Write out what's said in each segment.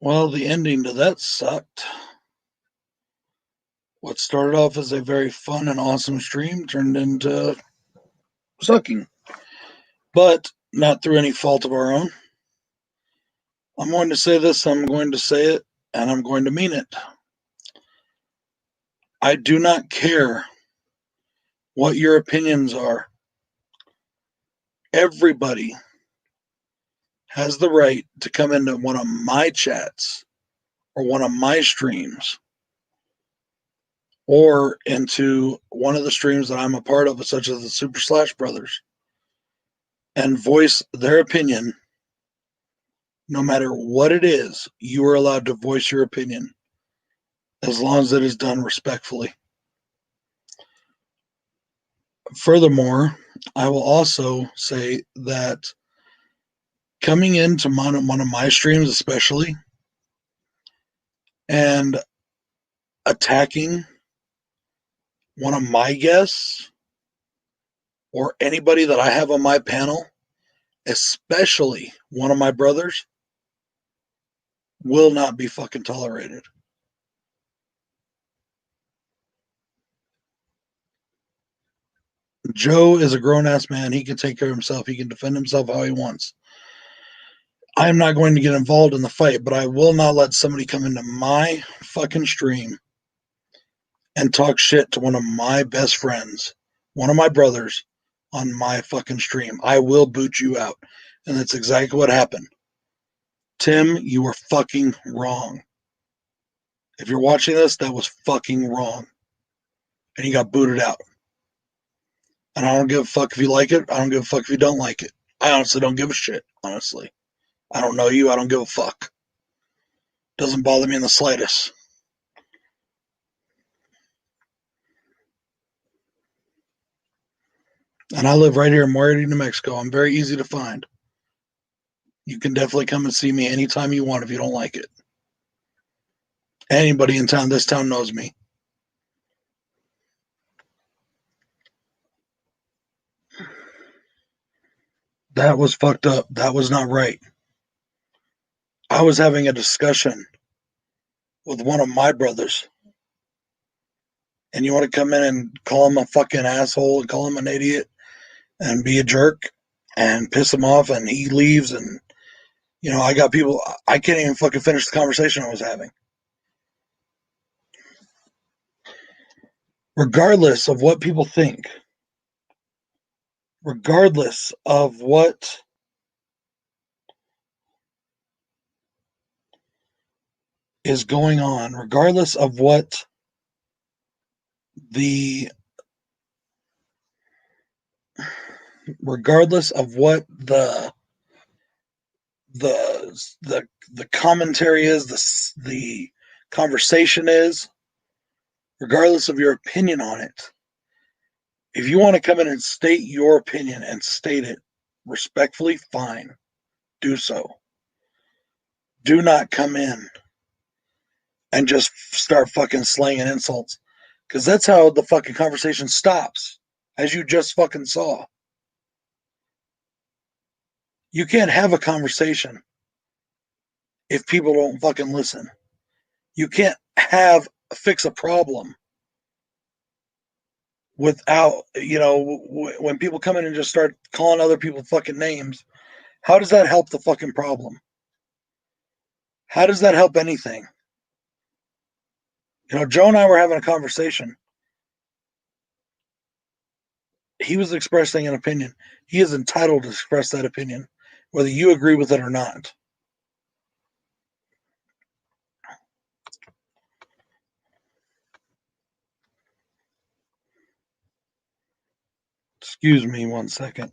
Well, the ending to that sucked. What started off as a very fun and awesome stream turned into sucking, but not through any fault of our own. I'm going to say this, I'm going to say it, and I'm going to mean it. I do not care what your opinions are. Everybody has the right to come into one of my chats or one of my streams or into one of the streams that I'm a part of, such as the Super Slash Brothers, and voice their opinion. No matter what it is, you are allowed to voice your opinion as long as it is done respectfully. Furthermore, I will also say that coming into one of my streams, especially, and attacking one of my guests or anybody that I have on my panel, especially one of my brothers, will not be fucking tolerated. Joe is a grown ass man. He can take care of himself. He can defend himself how he wants. I'm not going to get involved in the fight, but I will not let somebody come into my fucking stream and talk shit to one of my best friends, one of my brothers, on my fucking stream. I will boot you out. And that's exactly what happened. Tim, you were fucking wrong. If you're watching this, that was fucking wrong. And you got booted out. And I don't give a fuck if you like it. I don't give a fuck if you don't like it. I honestly don't give a shit, honestly. I don't know you. I don't give a fuck. Doesn't bother me in the slightest. And I live right here in Moriarty, New Mexico. I'm very easy to find. You can definitely come and see me anytime you want if you don't like it. Anybody in town, this town knows me. That was fucked up. That was not right. I was having a discussion with one of my brothers. And you want to come in and call him a fucking asshole and call him an idiot and be a jerk and piss him off and he leaves and I got people I can't even fucking finish the conversation I was having. Regardless of what people think, regardless of what is going on, regardless of what the regardless of what the commentary is, the conversation is, regardless of your opinion on it, if you want to come in and state your opinion and state it respectfully, fine, do so. Do not come in and just start fucking slanging insults, because that's how the fucking conversation stops, as you just fucking saw. You can't have a conversation if people don't fucking listen. You can't fix a problem without, when people come in and just start calling other people fucking names. How does that help the fucking problem? How does that help anything? Joe and I were having a conversation. He was expressing an opinion. He is entitled to express that opinion, whether you agree with it or not. Excuse me 1 second.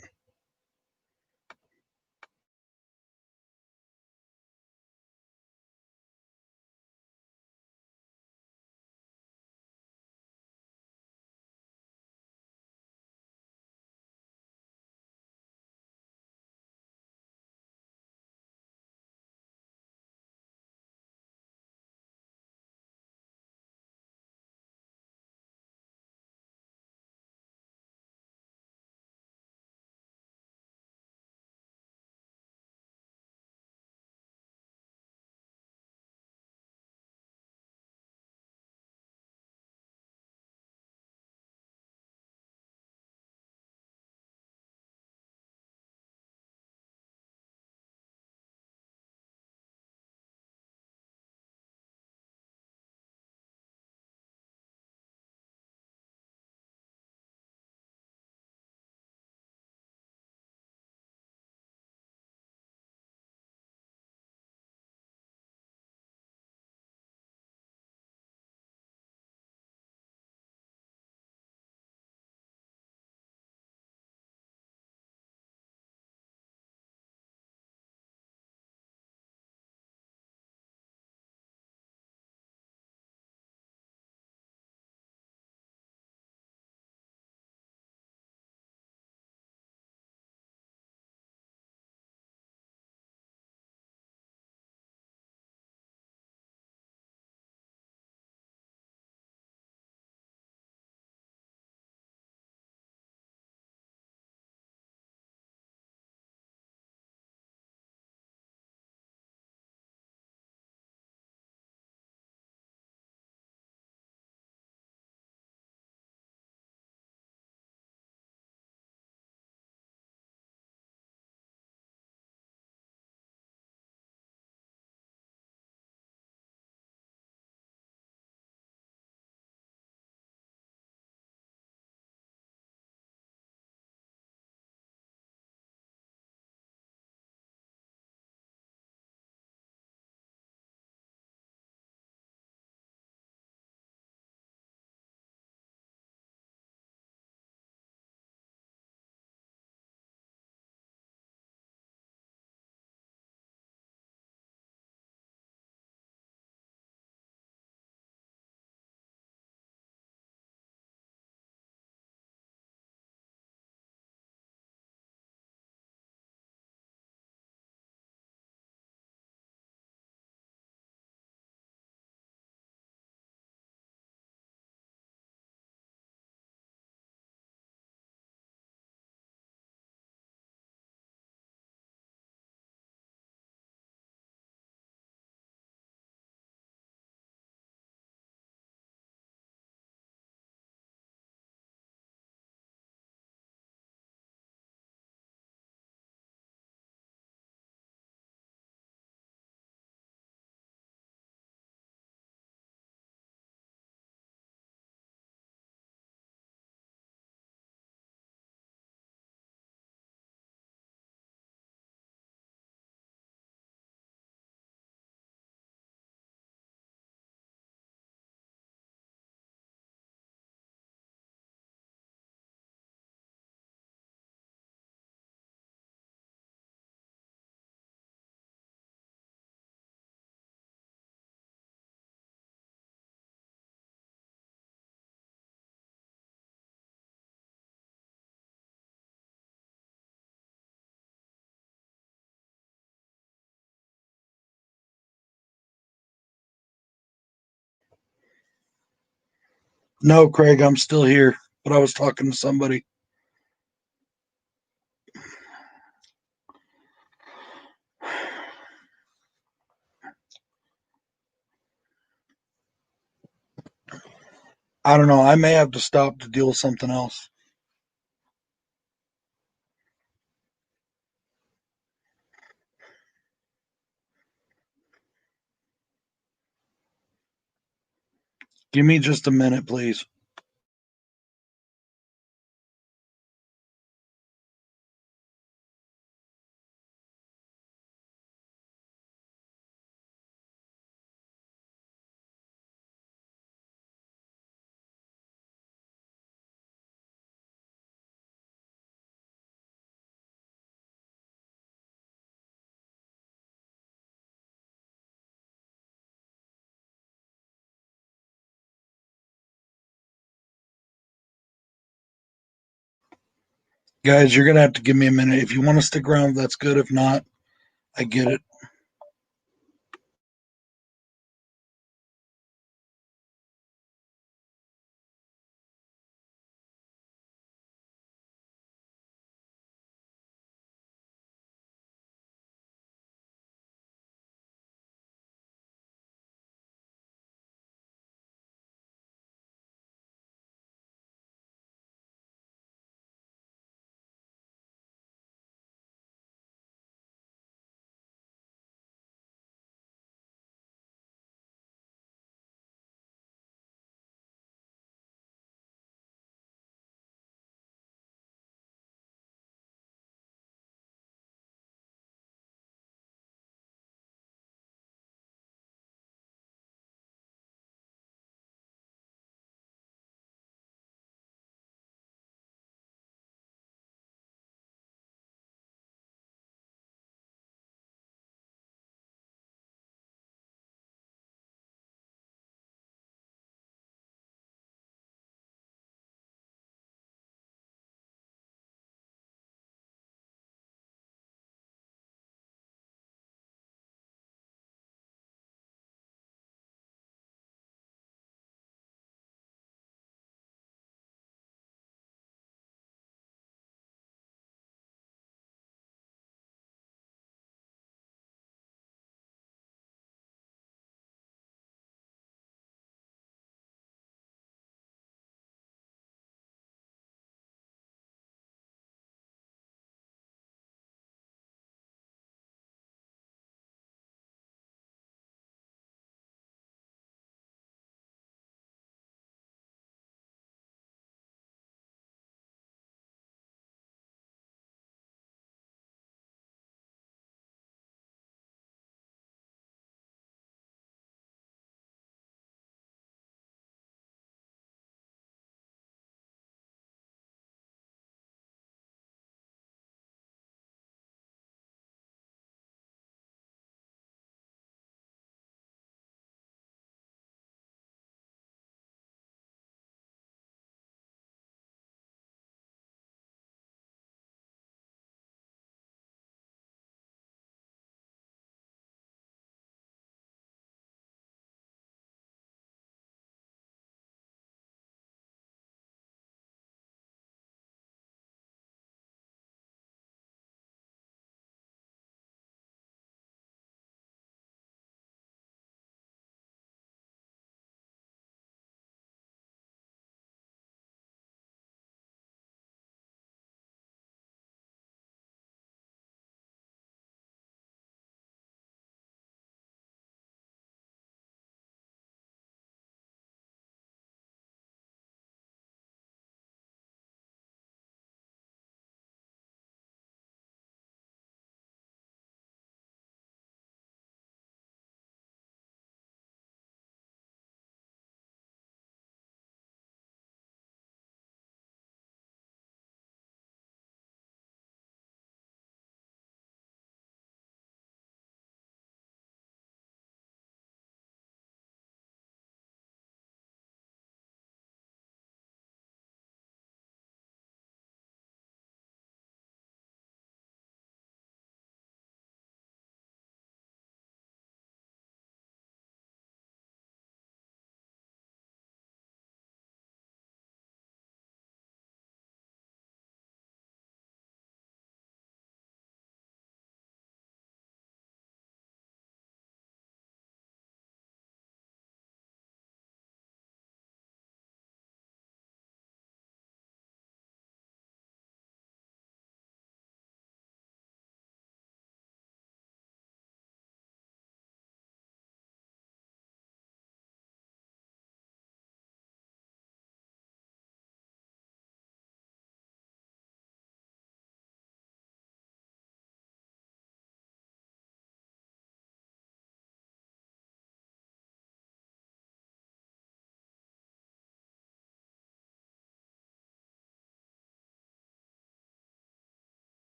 No, Craig, I'm still here, but I was talking to somebody. I don't know. I may have to stop to deal with something else. Give me just a minute, please. Guys, you're going to have to give me a minute. If you want to stick around, that's good. If not, I get it.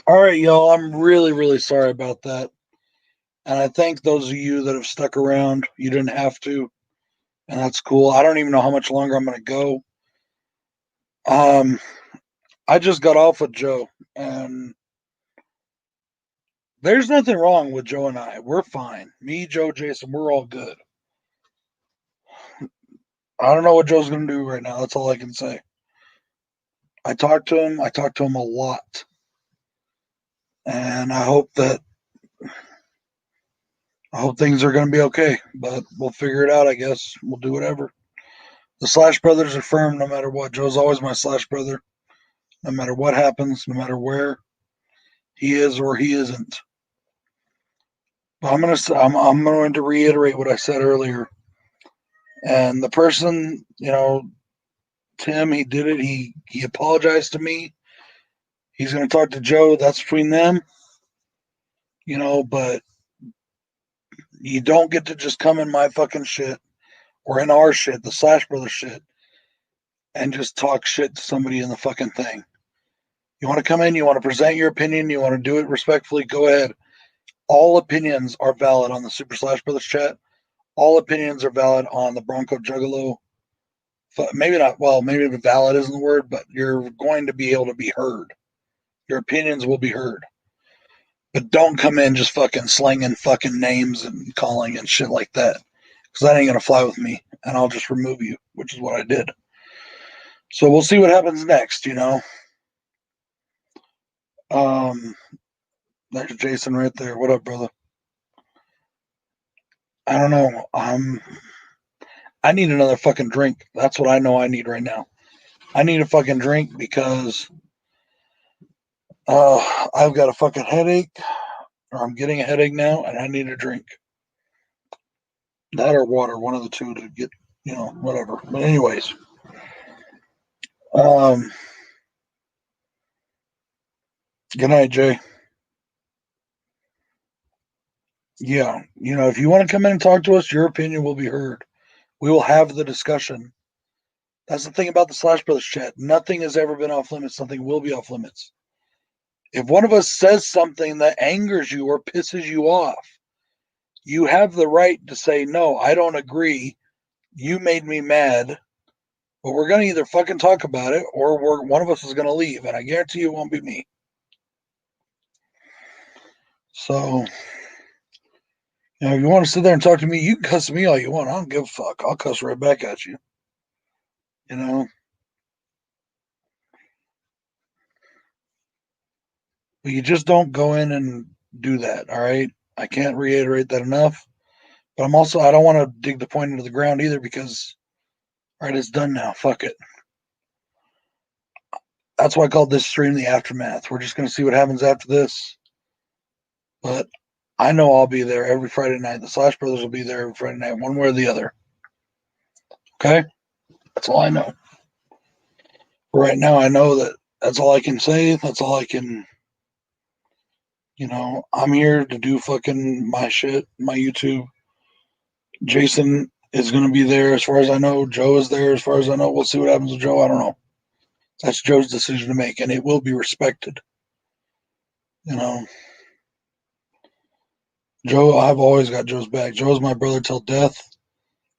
All right, y'all. I'm really, really sorry about that. And I thank those of you that have stuck around. You didn't have to, and that's cool. I don't even know how much longer I'm going to go. Um, I just got off with Joe, and there's nothing wrong with Joe and I. We're fine. Me, Joe, Jason, we're all good. I don't know what Joe's going to do right now. That's all I can say. I talked to him. I talked to him a lot, and I hope things are going to be okay. But we'll figure it out. I guess we'll do whatever. The Slash Brothers are firm no matter what. Joe's always my Slash brother, no matter what happens, no matter where he is or he isn't. But I'm going to reiterate what I said earlier. And the person, Tim, he did it. He apologized to me. He's going to talk to Joe. That's between them, but you don't get to just come in my fucking shit or in our shit, the Slash Brothers shit, and just talk shit to somebody in the fucking thing. You want to come in, you want to present your opinion, you want to do it respectfully, go ahead. All opinions are valid on the Super Slash Brothers chat. All opinions are valid on the Bronco Juggalo. Maybe not, well, maybe valid isn't the word, but you're going to be able to be heard. Your opinions will be heard. But don't come in just fucking slinging fucking names and calling and shit like that. Because that ain't going to fly with me. And I'll just remove you, which is what I did. So we'll see what happens next. Um, there's Jason right there. What up, brother? I don't know. I need another fucking drink. That's what I know I need right now. I need a fucking drink because I've got a fucking headache, or I'm getting a headache now, and I need a drink. That or water, one of the two to get, whatever. But anyways, um, good night, Jay. Yeah, if you want to come in and talk to us, your opinion will be heard. We will have the discussion. That's the thing about the Slash Brothers chat. Nothing has ever been off limits. Something will be off limits. If one of us says something that angers you or pisses you off, you have the right to say, no, I don't agree. You made me mad. But we're going to either fucking talk about it or one of us is going to leave. And I guarantee you it won't be me. So, if you want to sit there and talk to me, you can cuss me all you want. I don't give a fuck. I'll cuss right back at you. You know? But you just don't go in and do that. All right. I can't reiterate that enough. But I don't want to dig the point into the ground either because, all right, it's done now. Fuck it. That's why I called this stream the aftermath. We're just going to see what happens after this. But I know I'll be there every Friday night. The Slash Brothers will be there every Friday night, one way or the other. Okay? That's all I know. Right now, I know that that's all I can say. That's all I can, I'm here to do fucking my shit, my YouTube. Jason is going to be there as far as I know. Joe is there as far as I know. We'll see what happens with Joe. I don't know. That's Joe's decision to make, and it will be respected. You know, Joe, I've always got Joe's back. Joe's my brother till death.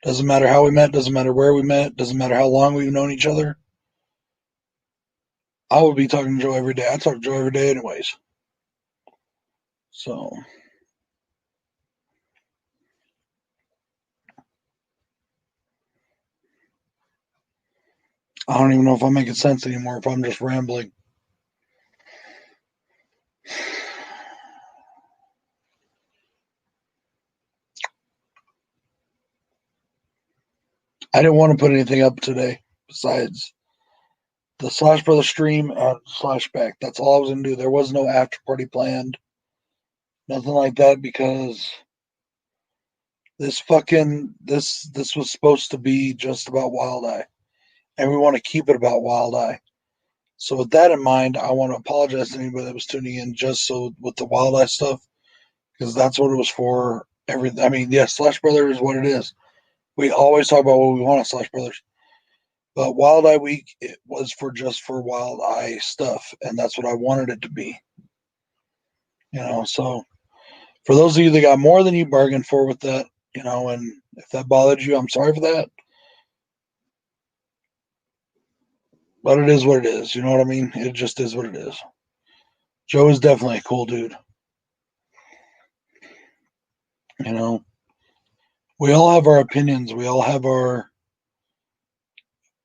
Doesn't matter how we met, doesn't matter where we met, doesn't matter how long we've known each other. I would be talking to Joe every day. I talk to Joe every day, anyways. So, I don't even know if I'm making sense anymore, if I'm just rambling. I didn't want to put anything up today besides the Slash Brother stream and Slashback. That's all I was going to do. There was no after party planned. Nothing like that because this was supposed to be just about Wild Eye. And we want to keep it about Wild Eye. So with that in mind, I want to apologize to anybody that was tuning in just so with the Wild Eye stuff, because that's what it was for. Slash Brother is what it is. We always talk about what we want on Slash Brothers. But Wild Eye Week, it was for Wild Eye stuff, and that's what I wanted it to be. So for those of you that got more than you bargained for with that, and if that bothered you, I'm sorry for that. But it is what it is. You know what I mean? It just is what it is. Joe is definitely a cool dude. You know, we all have our opinions. We all have our,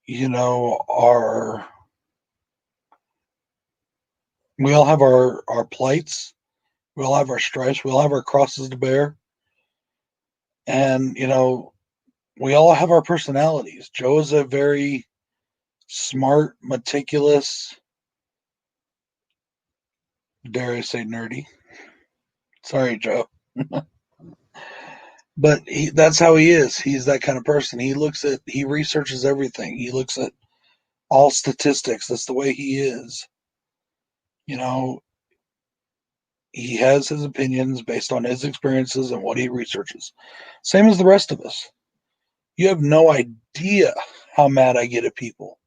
you know, our, we all have our plights. We all have our stripes. We all have our crosses to bear. And, we all have our personalities. Joe is a very smart, meticulous, dare I say nerdy. Sorry, Joe. But that's how he is. He's that kind of person. He researches everything. He looks at all statistics. That's the way he is. You know, he has his opinions based on his experiences and what he researches. Same as the rest of us. You have no idea how mad I get at people.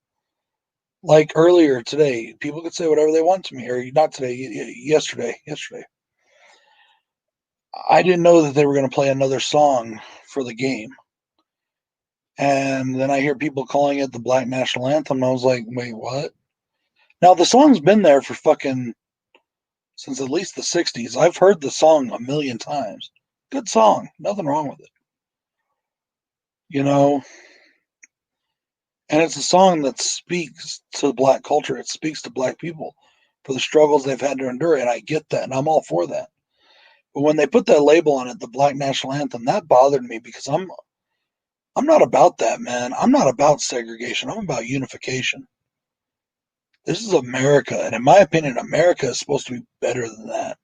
Like earlier today, people could say whatever they want to me, or not today, yesterday. I didn't know that they were going to play another song for the game. And then I hear people calling it the Black National Anthem. And I was like, wait, what? Now, the song's been there for fucking since at least the 60s. I've heard the song a million times. Good song. Nothing wrong with it. You know, and it's a song that speaks to black culture. It speaks to black people for the struggles they've had to endure. And I get that. And I'm all for that. But when they put that label on it, the Black National Anthem, that bothered me because I'm not about that, man. I'm not about segregation. I'm about unification. This is America, and in my opinion, America is supposed to be better than that.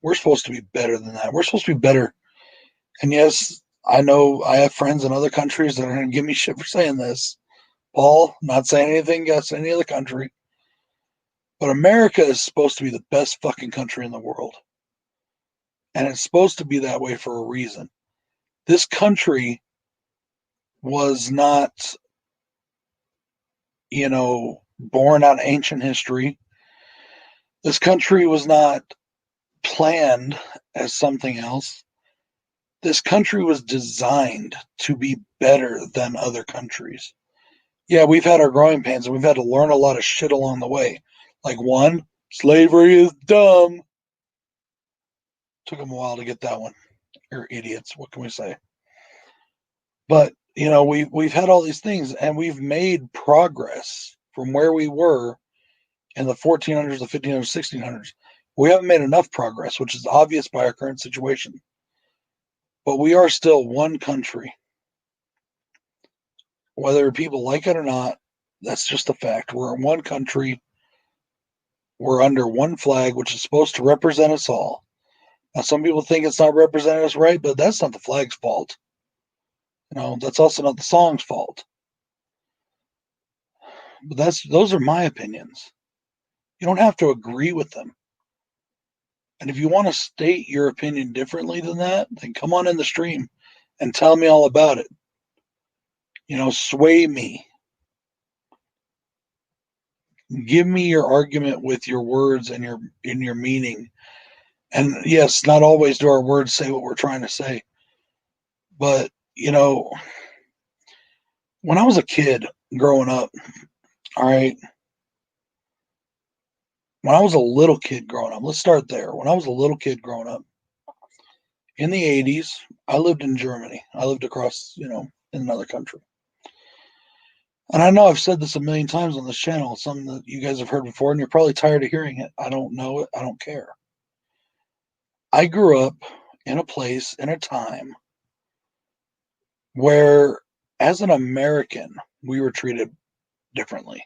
We're supposed to be better than that. We're supposed to be better. And yes, I know I have friends in other countries that are going to give me shit for saying this. Paul, not saying anything against any other country, but America is supposed to be the best fucking country in the world. And it's supposed to be that way for a reason. This country was not, born out of ancient history. This country was not planned as something else. This country was designed to be better than other countries. Yeah, we've had our growing pains and we've had to learn a lot of shit along the way. Like, one, slavery is dumb. Took them a while to get that one. You're idiots. What can we say? But, we've had all these things and we've made progress from where we were in the 1400s, the 1500s, 1600s. We haven't made enough progress, which is obvious by our current situation. But we are still one country. Whether people like it or not, that's just a fact. We're in one country. We're under one flag, which is supposed to represent us all. Now, some people think it's not representing us right, but that's not the flag's fault. That's also not the song's fault. But those are my opinions. You don't have to agree with them. And if you want to state your opinion differently than that, then come on in the stream and tell me all about it. Sway me. Give me your argument with your words and your meaning. And yes, not always do our words say what we're trying to say. But, when I was a kid growing up, all right, when I was a little kid growing up, let's start there. When I was a little kid growing up in the 80s, I lived in Germany. I lived across, in another country. And I know I've said this a million times on this channel, something that you guys have heard before, and you're probably tired of hearing it. I don't know it. I don't care. I grew up in a place, in a time where, as an American, we were treated differently.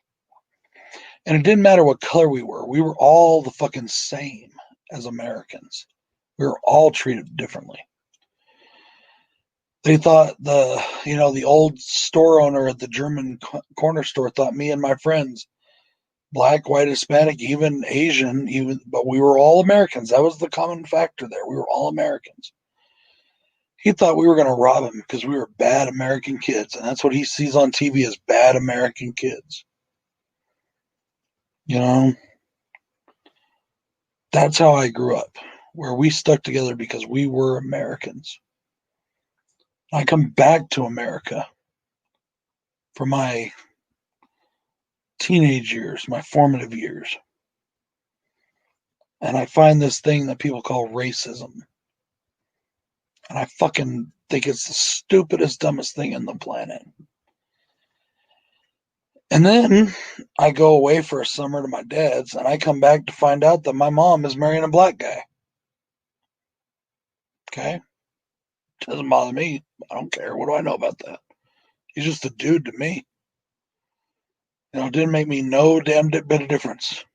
And it didn't matter what color we were all the fucking same as Americans. We were all treated differently. They thought the old store owner at the German corner store thought me and my friends, black, white, Hispanic, even Asian, but we were all Americans. That was the common factor there. We were all Americans. He thought we were going to rob him because we were bad American kids. And that's what he sees on TV as bad American kids. That's how I grew up, where we stuck together because we were Americans. I come back to America for my teenage years, my formative years, and I find this thing that people call racism. And I fucking think it's the stupidest, dumbest thing on the planet. And then I go away for a summer to my dad's, and I come back to find out that my mom is marrying a black guy. Okay? Doesn't bother me. I don't care. What do I know about that? He's just a dude to me. It didn't make me no damn bit of difference.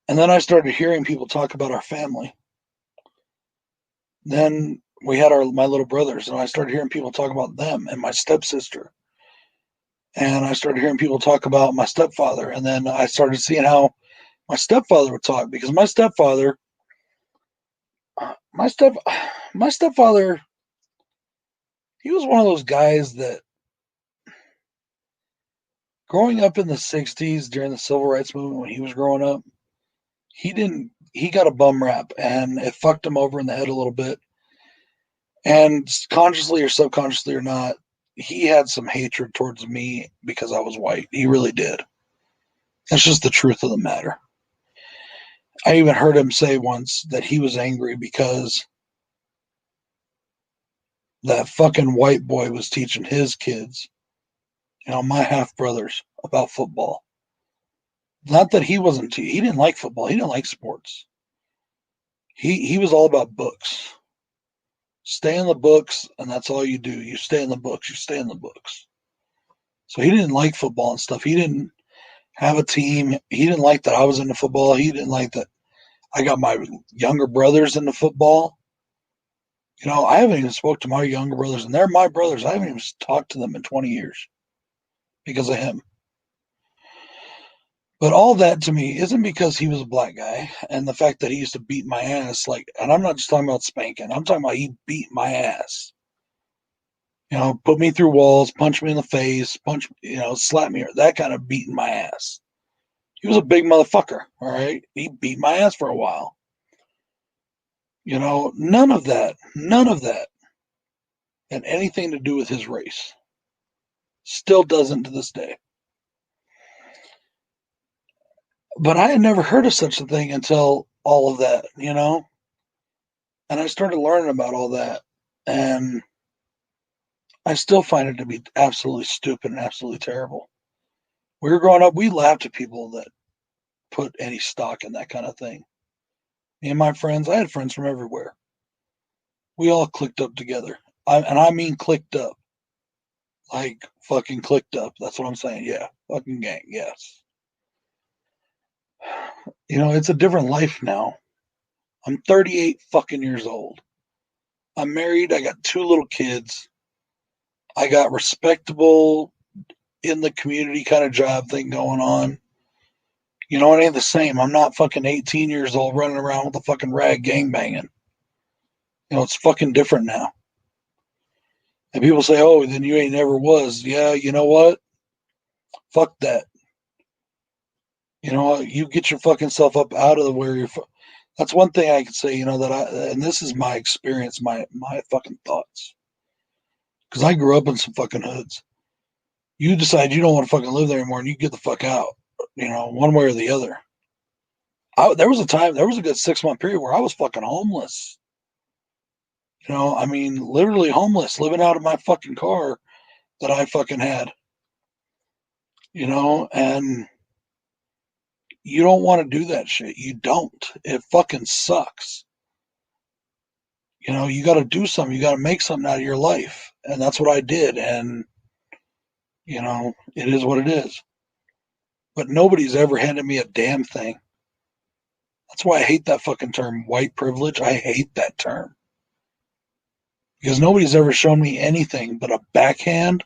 And then I started hearing people talk about our family. Then we had my little brothers, and I started hearing people talk about them and my stepsister. And I started hearing people talk about my stepfather. And then I started seeing how my stepfather would talk, because my stepfather, my step, my stepfather, he was one of those guys that, growing up in the 60s during the civil rights movement, when he was growing up, he got a bum rap, and it fucked him over in the head a little bit. And consciously or subconsciously or not, he had some hatred towards me because I was white. He really did. That's just the truth of the matter. I even heard him say once that he was angry because that fucking white boy was teaching his kids, my half brothers, about football. Not that he wasn't, he didn't like football. He didn't like sports. He was all about books. Stay in the books, and that's all you do. You stay in the books. You stay in the books. So he didn't like football and stuff. He didn't have a team. He didn't like that I was into football. He didn't like that I got my younger brothers into football. I haven't even spoke to my younger brothers, and they're my brothers. I haven't even talked to them in 20 years because of him. But all that to me isn't because he was a black guy and the fact that he used to beat my ass. And I'm not just talking about spanking. I'm talking about he beat my ass. Put me through walls, punch me in the face, slap me, that kind of beating my ass. He was a big motherfucker, all right? He beat my ass for a while. None of that had anything to do with his race. Still doesn't to this day. But I had never heard of such a thing until all of that, And I started learning about all that. And I still find it to be absolutely stupid and absolutely terrible. We were growing up, we laughed at people that put any stock in that kind of thing. Me and my friends, I had friends from everywhere. We all clicked up together. And I mean clicked up. Like fucking clicked up. That's what I'm saying. Yeah. Fucking gang. Yes. It's a different life now. I'm 38 fucking years old. I'm married. I got 2 little kids. I got respectable in the community kind of job thing going on. It ain't the same. I'm not fucking 18 years old running around with a fucking rag gang banging. It's fucking different now. And people say, oh, then you ain't never was. Yeah, you know what? Fuck that. You get your fucking self up out of the where you're. That's one thing I can say, and this is my experience, my fucking thoughts. Because I grew up in some fucking hoods. You decide you don't want to fucking live there anymore and you get the fuck out, one way or the other. There was a good 6-month period where I was fucking homeless. Literally homeless, living out of my fucking car that I fucking had. And you don't want to do that shit. You don't. It fucking sucks. You got to do something. You got to make something out of your life. And that's what I did. And, it is what it is. But nobody's ever handed me a damn thing. That's why I hate that fucking term, white privilege. I hate that term. Because nobody's ever shown me anything but a backhand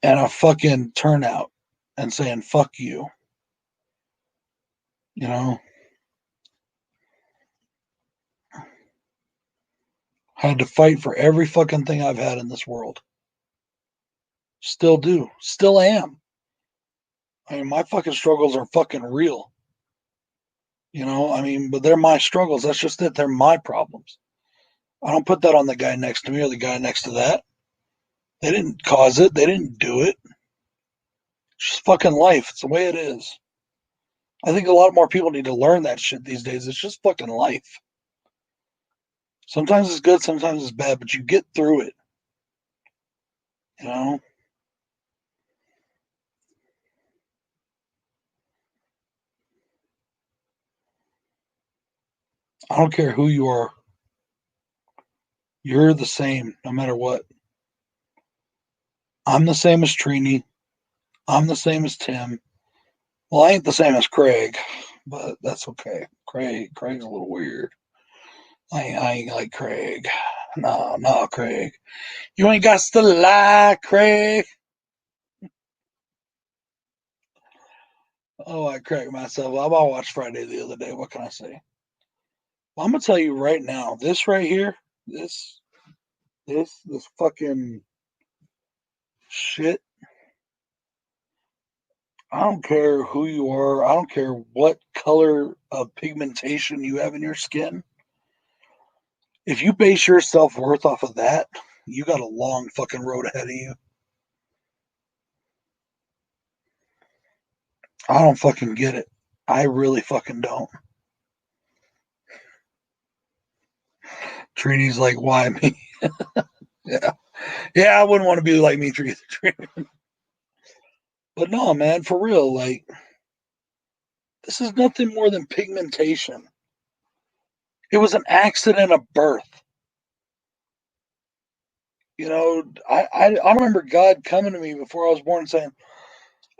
and a fucking turnout and saying, fuck you. I had to fight for every fucking thing I've had in this world. Still do. Still am. I mean, my fucking struggles are fucking real. I mean, but they're my struggles. That's just it. They're my problems. I don't put that on the guy next to me or the guy next to that. They didn't cause it. They didn't do it. It's just fucking life. It's the way it is. I think a lot more people need to learn that shit these days. It's just fucking life. Sometimes it's good, sometimes it's bad, but you get through it. You know? I don't care who you are. You're the same no matter what. I'm the same as Trini. I'm the same as Tim. Well, I ain't the same as Craig, but that's okay. Craig's a little weird. I ain't like Craig. No, Craig. You ain't got to lie, Craig. Oh, I cracked myself up. I watched Friday the other day. What can I say? Well, I'm gonna tell you right now. This right here, this fucking shit. I don't care who you are. I don't care what color of pigmentation you have in your skin. If you base your self worth off of that, you got a long fucking road ahead of you. I don't fucking get it. I really fucking don't. Trini's like, why me? Yeah. Yeah, I wouldn't want to be like me, Trini. But no, man, for real, like, this is nothing more than pigmentation. It was an accident of birth. I remember God coming to me before I was born saying,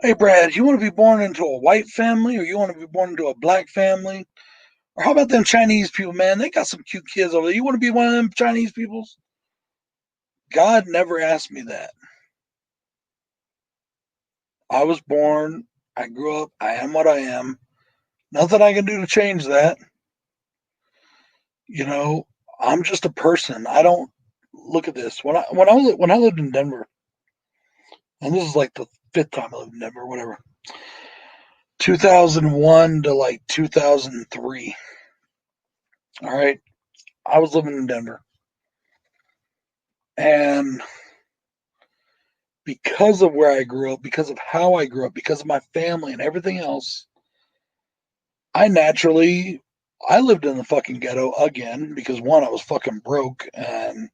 hey, Brad, you want to be born into a white family or you want to be born into a black family? Or how about them Chinese people, man? They got some cute kids over there. You want to be one of them Chinese peoples? God never asked me that. I was born, I grew up, I am what I am. Nothing I can do to change that. You know, I'm just a person. I don't look at this. When I lived in Denver, and this is like the fifth time I lived in Denver, whatever. 2001 to like 2003. All right, I was living in Denver, and because of where I grew up, because of how I grew up, because of my family and everything else, I naturally I lived in the fucking ghetto again because one, I was fucking broke, and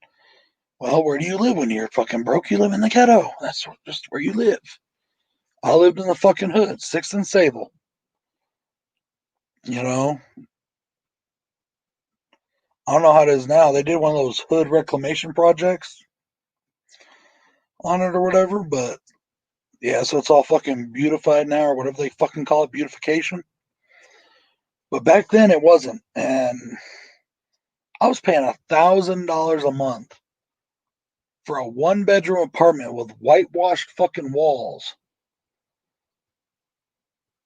well, where do you live when you're fucking broke? You live in the ghetto. That's just where you live. I lived in the fucking hood, Sixth and Sable. You know, I don't know how it is now. They did one of those hood reclamation projects on it or whatever, but yeah, so it's all fucking beautified now or whatever they fucking call it, beautification. But back then it wasn't, and I was paying $1,000 a month for a one-bedroom apartment with whitewashed fucking walls,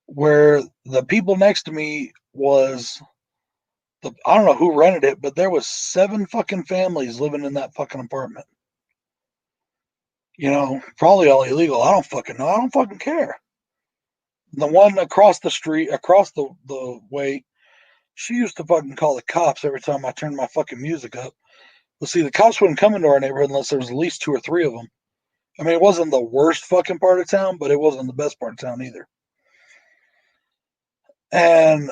where the people next to me was I don't know who rented it, but there was 7 fucking families living in that fucking apartment. Probably all illegal. I don't fucking know. I don't fucking care. The one across the street, across the way, she used to fucking call the cops every time I turned my fucking music up. But see, the cops wouldn't come into our neighborhood unless there was at least 2 or 3 of them. I mean, it wasn't the worst fucking part of town, but it wasn't the best part of town either. And,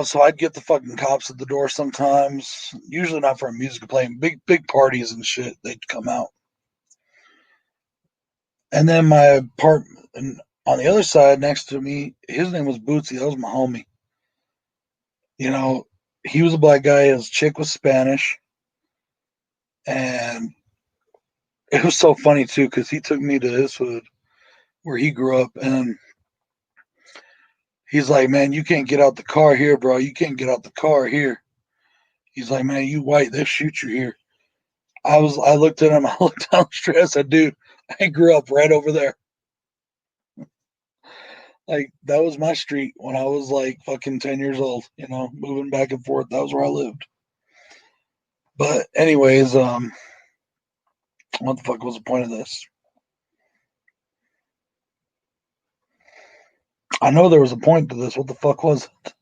so I'd get the fucking cops at the door sometimes, usually not for a music playing, big parties and shit, they'd come out. And then my apartment, and on the other side next to me, his name was Bootsy. That was my homie. You know, he was a black guy. His chick was Spanish. And it was so funny, too, because he took me to his hood where he grew up. And he's like, man, you can't get out the car here, bro. You can't get out the car here. He's like, man, you white. They'll shoot you here. I looked at him. I looked down the street. I said, dude, I grew up right over there. Like, that was my street when I was like fucking 10 years old, moving back and forth. That was where I lived. But anyways, what the fuck was the point of this? I know there was a point to this. What the fuck was it?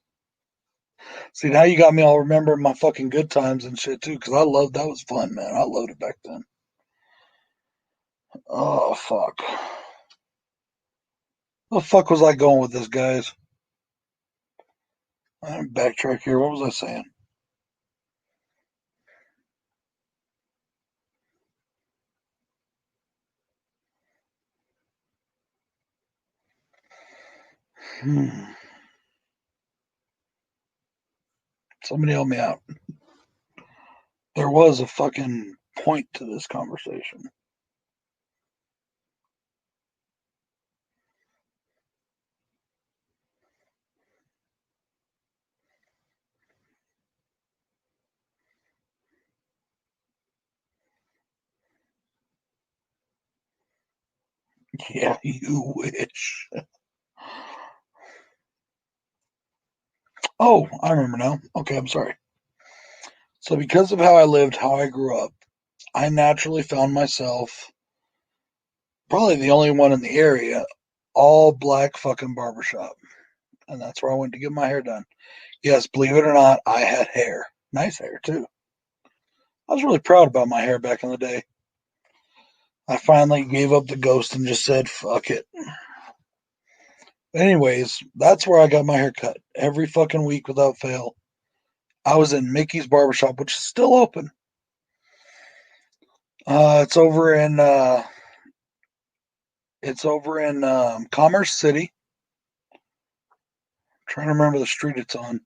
See, now you got me all remembering my fucking good times and shit too, because I loved that was fun, man. I loved it back then. Oh fuck. The fuck was I going with this, guys? I'm backtrack here. What was I saying? Hmm. Somebody help me out. There was a fucking point to this conversation. Yeah, you wish. Oh, I remember now. Okay, I'm sorry. So, because of how I lived, how I grew up, I naturally found myself probably the only one in the area, all black fucking barbershop. And that's where I went to get my hair done. Yes, believe it or not, I had hair. Nice hair, too. I was really proud about my hair back in the day. I finally gave up the ghost and just said, fuck it. Anyways, that's where I got my hair cut every fucking week without fail. I was in Mickey's Barbershop, which is still open. It's over in Commerce City. I'm trying to remember the street it's on.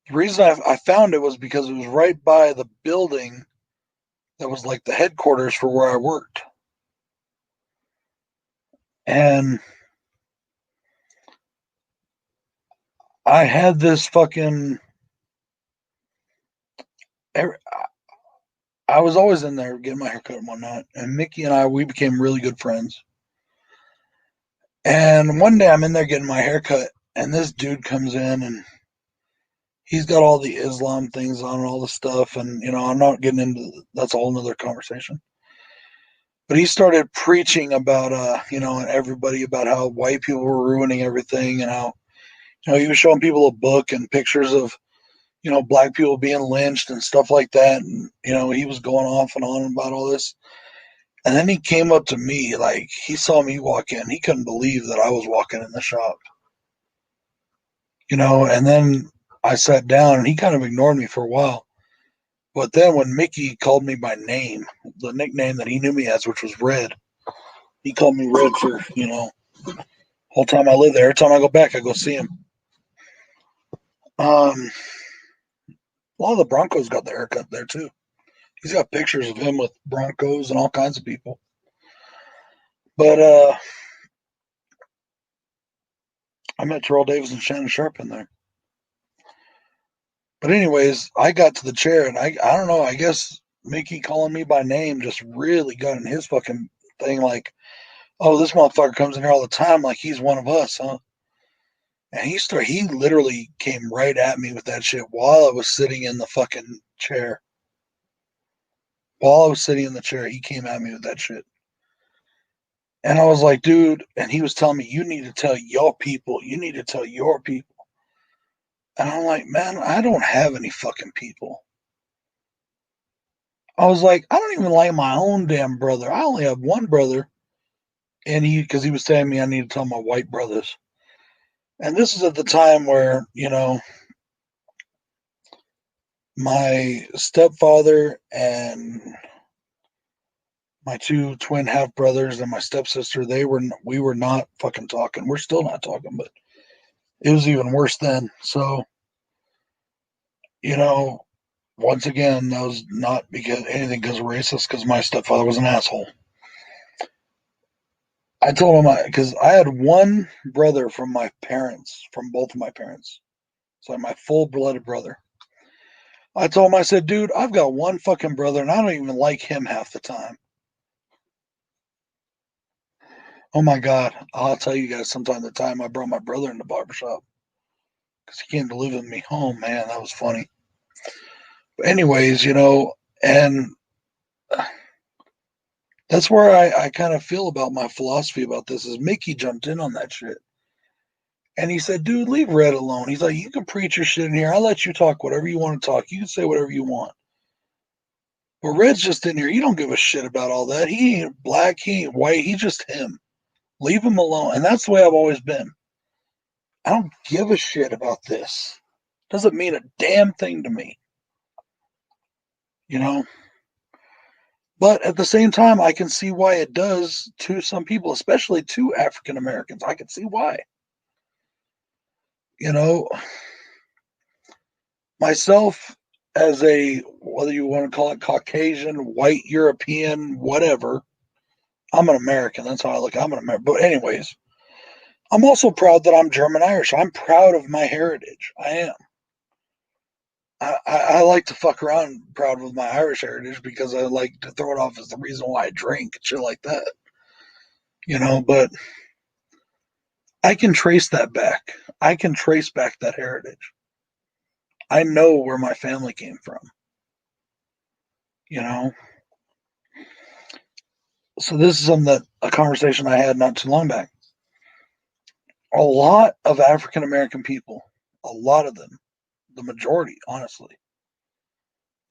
The reason I found it was because it was right by the building that was like the headquarters for where I worked. And I had this fucking. I was always in there getting my haircut and whatnot. And Mickey and I, we became really good friends. And one day I'm in there getting my haircut, and this dude comes in and he's got all the Islam things on and all the stuff. And, I'm not getting into that's a whole nother conversation. But he started preaching about, everybody about how white people were ruining everything and how, he was showing people a book and pictures of, black people being lynched and stuff like that. And, he was going off and on about all this. And then he came up to me, like, he saw me walk in. He couldn't believe that I was walking in the shop, and then I sat down and he kind of ignored me for a while. But then when Mickey called me by name, the nickname that he knew me as, which was Red, he called me Red for, whole time I lived there. Every time I go back, I go see him. A lot of the Broncos got their haircut there too. He's got pictures of him with Broncos and all kinds of people. But I met Terrell Davis and Shannon Sharp in there. But anyways, I got to the chair and I don't know, I guess Mickey calling me by name just really got in his fucking thing like, oh, this motherfucker comes in here all the time like he's one of us, huh? And he literally came right at me with that shit while I was sitting in the fucking chair. While I was sitting in the chair, he came at me with that shit. And I was like, dude, and he was telling me, you need to tell your people, you need to tell your people. And I'm like, man, I don't have any fucking people. I was like, I don't even like my own damn brother. I only have one brother. And because he was telling me I need to tell my white brothers. And this is at the time where, my stepfather and my two twin half brothers and my stepsister, we were not fucking talking. We're still not talking, but it was even worse then. So, you know, once again, that was not because anything because of racist, because my stepfather was an asshole. I told him because I had one brother from my parents, from both of my parents. So I'm my full blooded brother. I told him, I said, dude, I've got one fucking brother and I don't even like him half the time. Oh my God. I'll tell you guys sometime the time I brought my brother in the barbershop because he came to live with me. Oh man, that was funny. But anyways, and that's where I kind of feel about my philosophy about this is Mickey jumped in on that shit. And he said, dude, leave Red alone. He's like, you can preach your shit in here. I'll let you talk whatever you want to talk. You can say whatever you want. But Red's just in here. You don't give a shit about all that. He ain't black. He ain't white. He's just him. Leave him alone. And that's the way I've always been. I don't give a shit about this. Doesn't mean a damn thing to me. You know? But at the same time, I can see why it does to some people, especially to African Americans. I can see why. You know, myself as a, whether you want to call it Caucasian, white, European, whatever, I'm an American. That's how I look. I'm an American. But anyways, I'm also proud that I'm German Irish. I'm proud of my heritage. I am. I like to fuck around proud with my Irish heritage because I like to throw it off as the reason why I drink and shit like that. But I can trace that back. I can trace back that heritage. I know where my family came from. You know, so this is something that a conversation I had not too long back. A lot of African American people, a lot of them, the majority, honestly.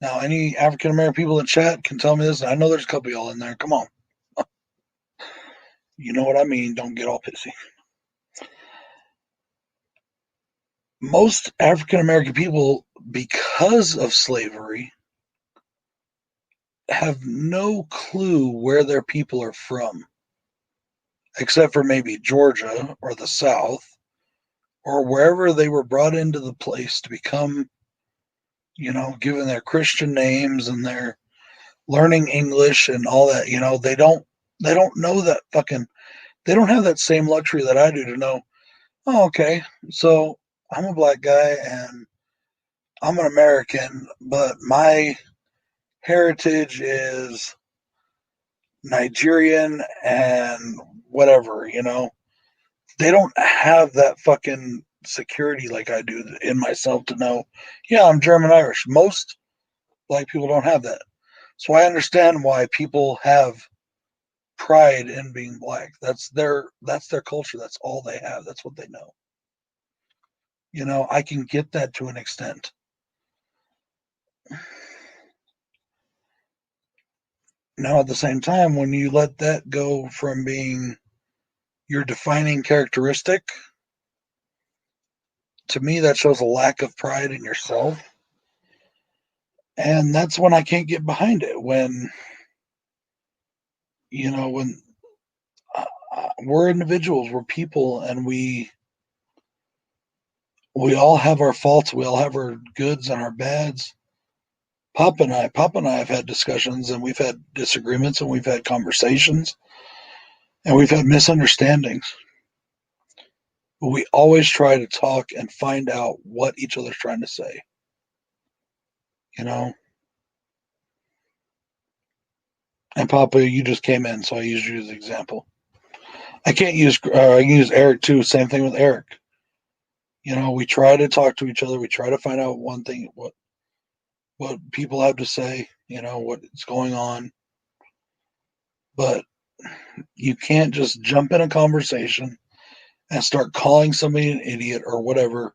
Now, any African American people in chat can tell me this. I know there's a couple of y'all in there. Come on. You know what I mean. Don't get all pissy. Most African American people, because of slavery, have no clue where their people are from, except for maybe Georgia or the South or wherever they were brought into the place to become, given their Christian names and their learning English and all that. They don't know that fucking, they don't have that same luxury that I do to know, oh, okay, so I'm a black guy and I'm an American, but my heritage is Nigerian and whatever. They don't have that fucking security like I do in myself to know, yeah, I'm German Irish. Most black people don't have that. So I understand why people have pride in being black. That's their culture. That's all they have. That's what they know. I can get that to an extent. Now at the same time, when you let that go from being your defining characteristic, to me that shows a lack of pride in yourself. And that's when I can't get behind it. When we're individuals, we're people, and we all have our faults, we all have our goods and our bads. Papa and I have had discussions, and we've had disagreements, and we've had conversations, and we've had misunderstandings. But we always try to talk and find out what each other's trying to say. You know. And Papa, you just came in, so I used you as an example. I can't use. I can use Eric too. Same thing with Eric. We try to talk to each other. We try to find out one thing, what people have to say. What's going on. But you can't just jump in a conversation and start calling somebody an idiot or whatever,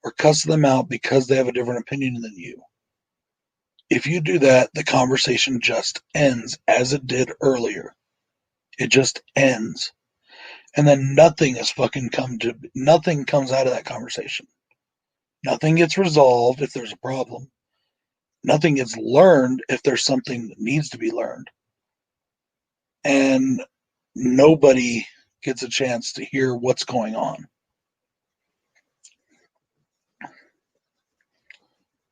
or cuss them out because they have a different opinion than you. If you do that, the conversation just ends as it did earlier. It just ends. And then nothing comes out of that conversation. Nothing gets resolved if there's a problem. Nothing gets learned if there's something that needs to be learned. And nobody gets a chance to hear what's going on.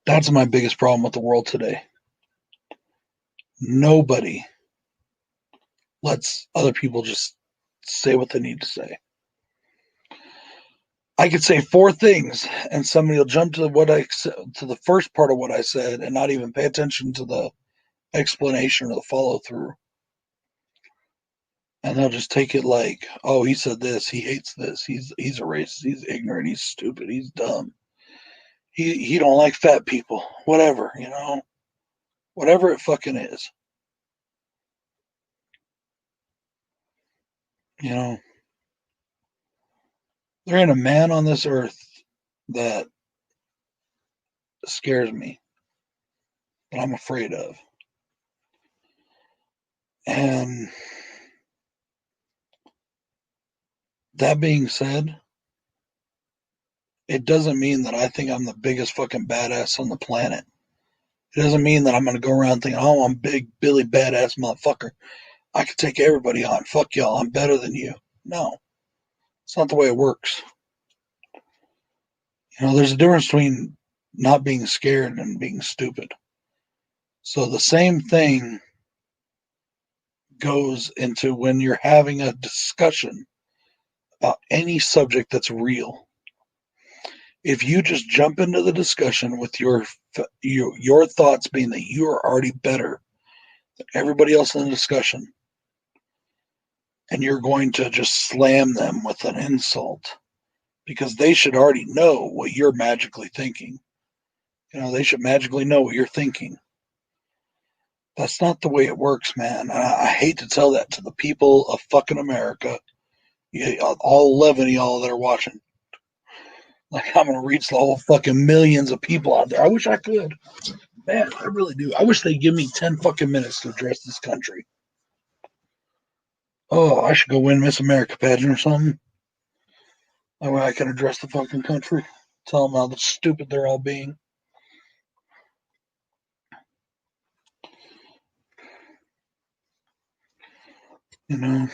That's my biggest problem with the world today. Nobody lets other people just say what they need to say. I could say four things, and somebody will jump to to the first part of what I said, and not even pay attention to the explanation or the follow through, and they'll just take it like, "Oh, he said this. He hates this. He's a racist. He's ignorant. He's stupid. He's dumb. He don't like fat people. Whatever, whatever it fucking is, you know." There ain't a man on this earth that scares me, that I'm afraid of. And that being said, it doesn't mean that I think I'm the biggest fucking badass on the planet. It doesn't mean that I'm going to go around thinking, oh, I'm big Billy badass motherfucker. I can take everybody on. Fuck y'all. I'm better than you. No, it's not the way it works. You know, there's a difference between not being scared and being stupid. So the same thing goes into when you're having a discussion about any subject that's real. If you just jump into the discussion with your thoughts being that you are already better than everybody else in the discussion, and you're going to just slam them with an insult because they should already know what you're magically thinking. You know, they should magically know what you're thinking. That's not the way it works, man. I hate to tell that to the people of fucking America, all 11 of y'all that are watching. Like, I'm going to reach the whole fucking millions of people out there. I wish I could. Man, I really do. I wish they'd give me 10 fucking minutes to address this country. Oh, I should go win Miss America pageant or something. That way I can address the fucking country. Tell them how stupid they're all being. You know?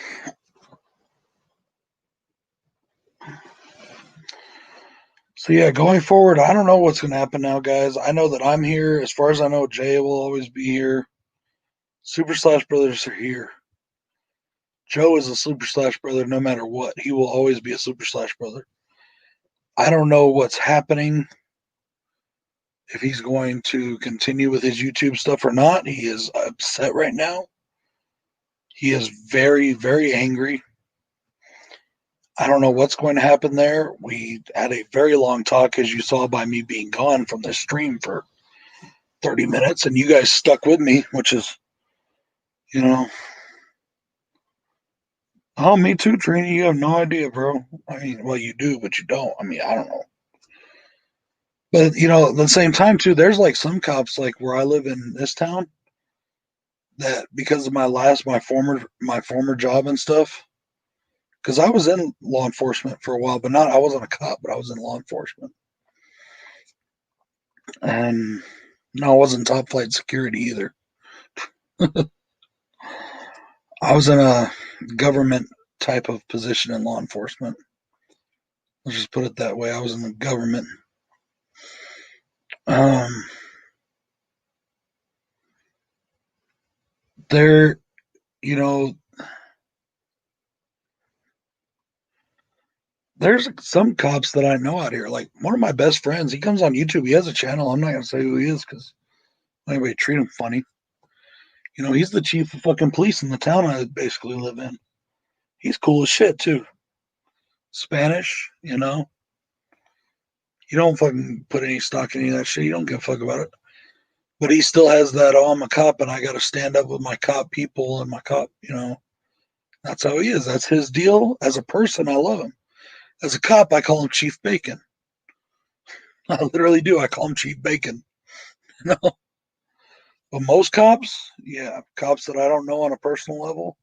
So, yeah, going forward, I don't know what's going to happen now, guys. I know that I'm here. As far as I know, Jay will always be here. Super Slash Brothers are here. Joe is a Super Slash Brother no matter what. He will always be a Super Slash Brother. I don't know what's happening, if he's going to continue with his YouTube stuff or not. He is upset right now. He is very, very angry. I don't know what's going to happen there. We had a very long talk, as you saw by me being gone from the stream for 30 minutes, and you guys stuck with me, which is, you know, oh, me too, Trini. You have no idea, bro. I mean, well, you do, but you don't. I mean, I don't know. But, you know, at the same time, too, there's like some cops, like where I live in this town, that because of my former job and stuff, because I was in law enforcement for a while, but I wasn't a cop, but I was in law enforcement. And no, I wasn't top flight security either. I was in a government type of position in law enforcement. Let's just put it that way. I was in the government. Um, there, you know, there's some cops that I know out here. Like one of my best friends, he comes on YouTube. He has a channel. I'm not gonna say who he is because anybody treat him funny. You know, he's the chief of fucking police in the town I basically live in. He's cool as shit too. Spanish, you know. You don't fucking put any stock in any of that shit. You don't give a fuck about it. But he still has that, oh, I'm a cop and I got to stand up with my cop people and my cop, you know. That's how he is. That's his deal. As a person, I love him. As a cop, I call him Chief Bacon. I literally do. I call him Chief Bacon. You know? But most cops, yeah, cops that I don't know on a personal level,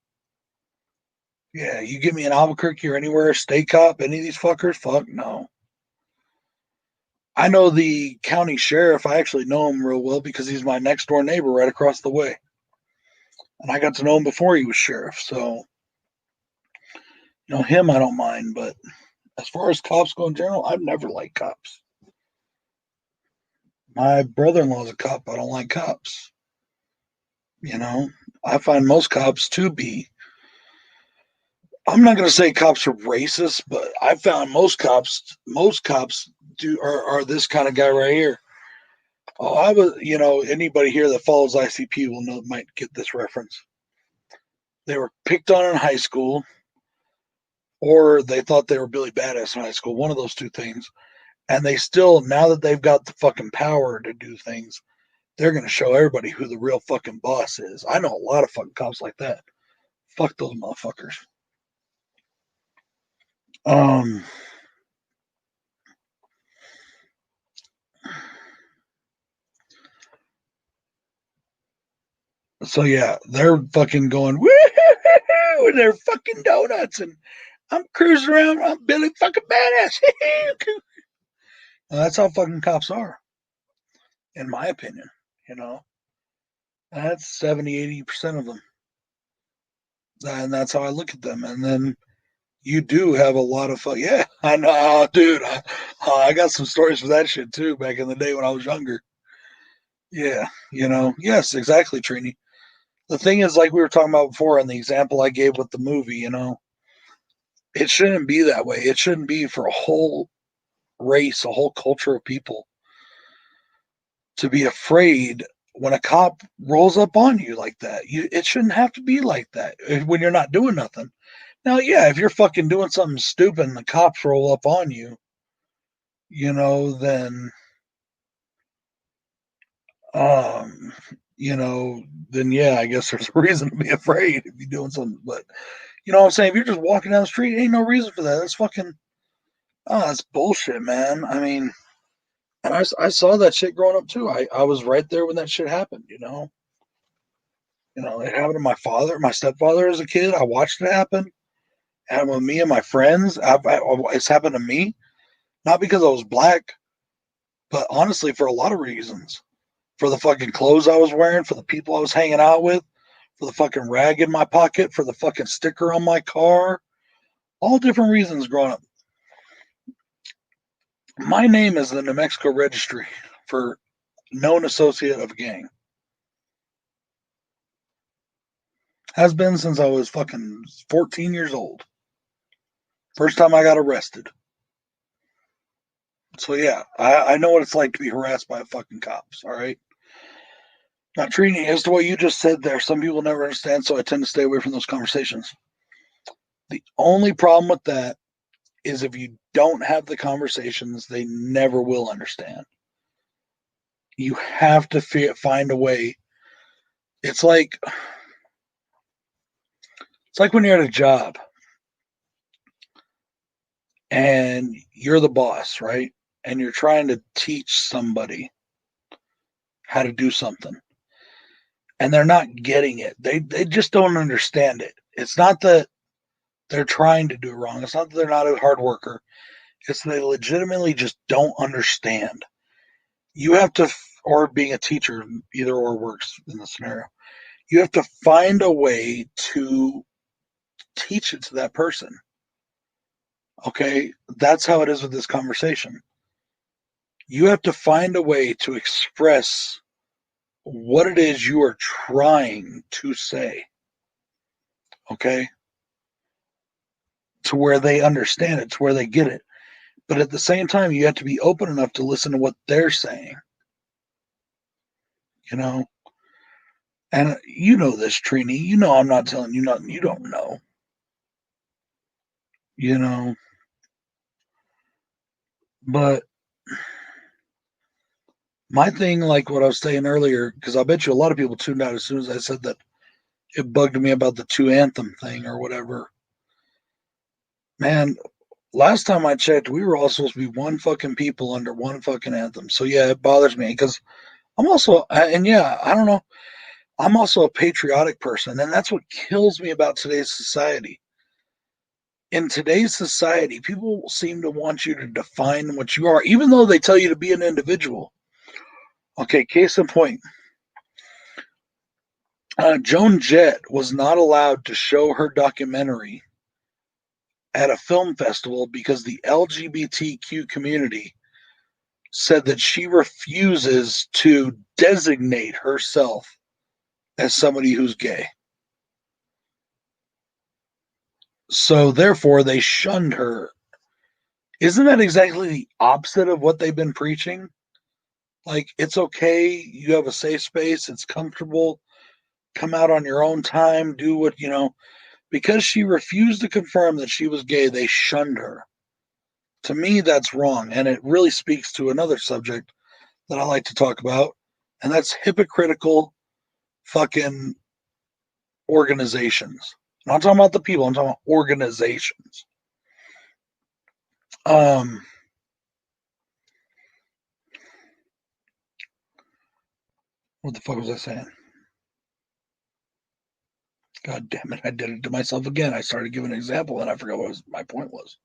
yeah, you give me an Albuquerque or anywhere, state cop, any of these fuckers, fuck no. I know the county sheriff. I actually know him real well because he's my next door neighbor right across the way. And I got to know him before he was sheriff. So, you know, him I don't mind. But as far as cops go in general, I've never liked cops. My brother in law is a cop. I don't like cops. You know, I find most cops to be, I'm not going to say cops are racist, but I found most cops are this kind of guy right here. Oh, I was, you know, anybody here that follows ICP will know, might get this reference. They were picked on in high school, or they thought they were Billy Badass in high school. One of those two things. And they still, now that they've got the fucking power to do things, they're going to show everybody who the real fucking boss is. I know a lot of fucking cops like that. Fuck those motherfuckers. Um, So yeah, they're fucking going woo with their fucking donuts, and I'm cruising around. I'm Billy fucking badass. That's how fucking cops are, in my opinion. You know, that's 70, 80% of them, and that's how I look at them. And then you do have a lot of fun. Yeah, I know, dude. I got some stories for that shit too. Back in the day when I was younger. Yeah, yes, exactly, Trini. The thing is, like we were talking about before, and the example I gave with the movie, it shouldn't be that way. It shouldn't be for a whole race, a whole culture of people to be afraid when a cop rolls up on you like that. It shouldn't have to be like that when you're not doing nothing. Now, yeah, if you're fucking doing something stupid and the cops roll up on you, then um, then yeah, I guess there's a reason to be afraid if you're doing something. But you know what I'm saying? If you're just walking down the street, ain't no reason for that. That's fucking that's bullshit, man. I mean, and I saw that shit growing up too. I was right there when that shit happened. It happened to my stepfather as a kid. I watched it happen. It happened with me and my friends. It's happened to me, not because I was black, but honestly for a lot of reasons. For the fucking clothes I was wearing, for the people I was hanging out with, for the fucking rag in my pocket, for the fucking sticker on my car, all different reasons growing up. My name is the New Mexico registry for known associate of gang. Has been since I was fucking 14 years old. First time I got arrested. So yeah, I know what it's like to be harassed by fucking cops. All right. Now, Trini, as to what you just said there, some people never understand, so I tend to stay away from those conversations. The only problem with that is if you don't have the conversations, they never will understand. You have to find a way. It's like when you're at a job and you're the boss, right? And you're trying to teach somebody how to do something and they're not getting it. They just don't understand it. It's not that they're trying to do it wrong. It's not that they're not a hard worker. It's they legitimately just don't understand. You have to, or being a teacher, either or works in the scenario. You have to find a way to teach it to that person. Okay, that's how it is with this conversation. You have to find a way to express what it is you are trying to say. Okay, to where they understand it, to where they get it. But at the same time, you have to be open enough to listen to what they're saying. You know, and you know this, Trini. You know I'm not telling you nothing you don't know. You know, but my thing, like what I was saying earlier, because I bet you a lot of people tuned out as soon as I said that it bugged me about the two anthem thing or whatever. Man, last time I checked, we were all supposed to be one fucking people under one fucking anthem. So yeah, it bothers me because I'm also, and yeah, I don't know, I'm also a patriotic person, and that's what kills me about today's society. In today's society, people seem to want you to define what you are, even though they tell you to be an individual. Okay, case in point. Joan Jett was not allowed to show her documentary at a film festival because the LGBTQ community said that she refuses to designate herself as somebody who's gay. So therefore, they shunned her. Isn't that exactly the opposite of what they've been preaching? Like, it's okay, you have a safe space, it's comfortable, come out on your own time, do what, because she refused to confirm that she was gay, they shunned her. To me, that's wrong. And it really speaks to another subject that I like to talk about, and that's hypocritical fucking organizations. I'm not talking about the people, I'm talking about organizations. Um, what the fuck was I saying? God damn it, I did it to myself again. I started giving an example and I forgot what my point was.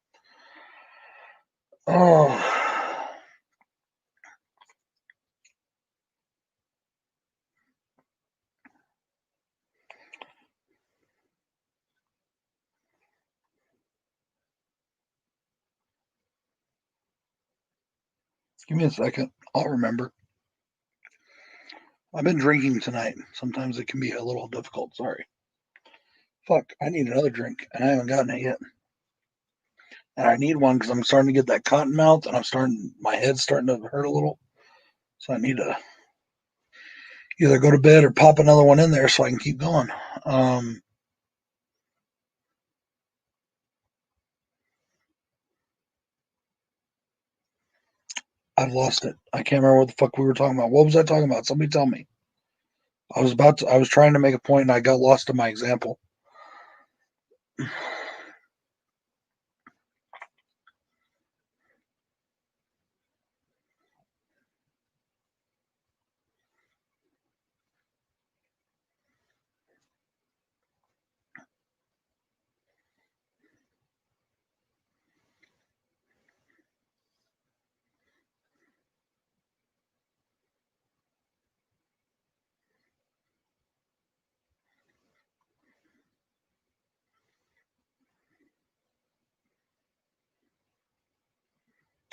Oh. Give me a second. I'll remember. I've been drinking tonight. Sometimes it can be a little difficult. Sorry. Fuck, I need another drink and I haven't gotten it yet. And I need one because I'm starting to get that cotton mouth and my head's starting to hurt a little. So I need to either go to bed or pop another one in there so I can keep going. Um, I've lost it. I can't remember what the fuck we were talking about. What was I talking about? Somebody tell me. I was trying to make a point and I got lost in my example.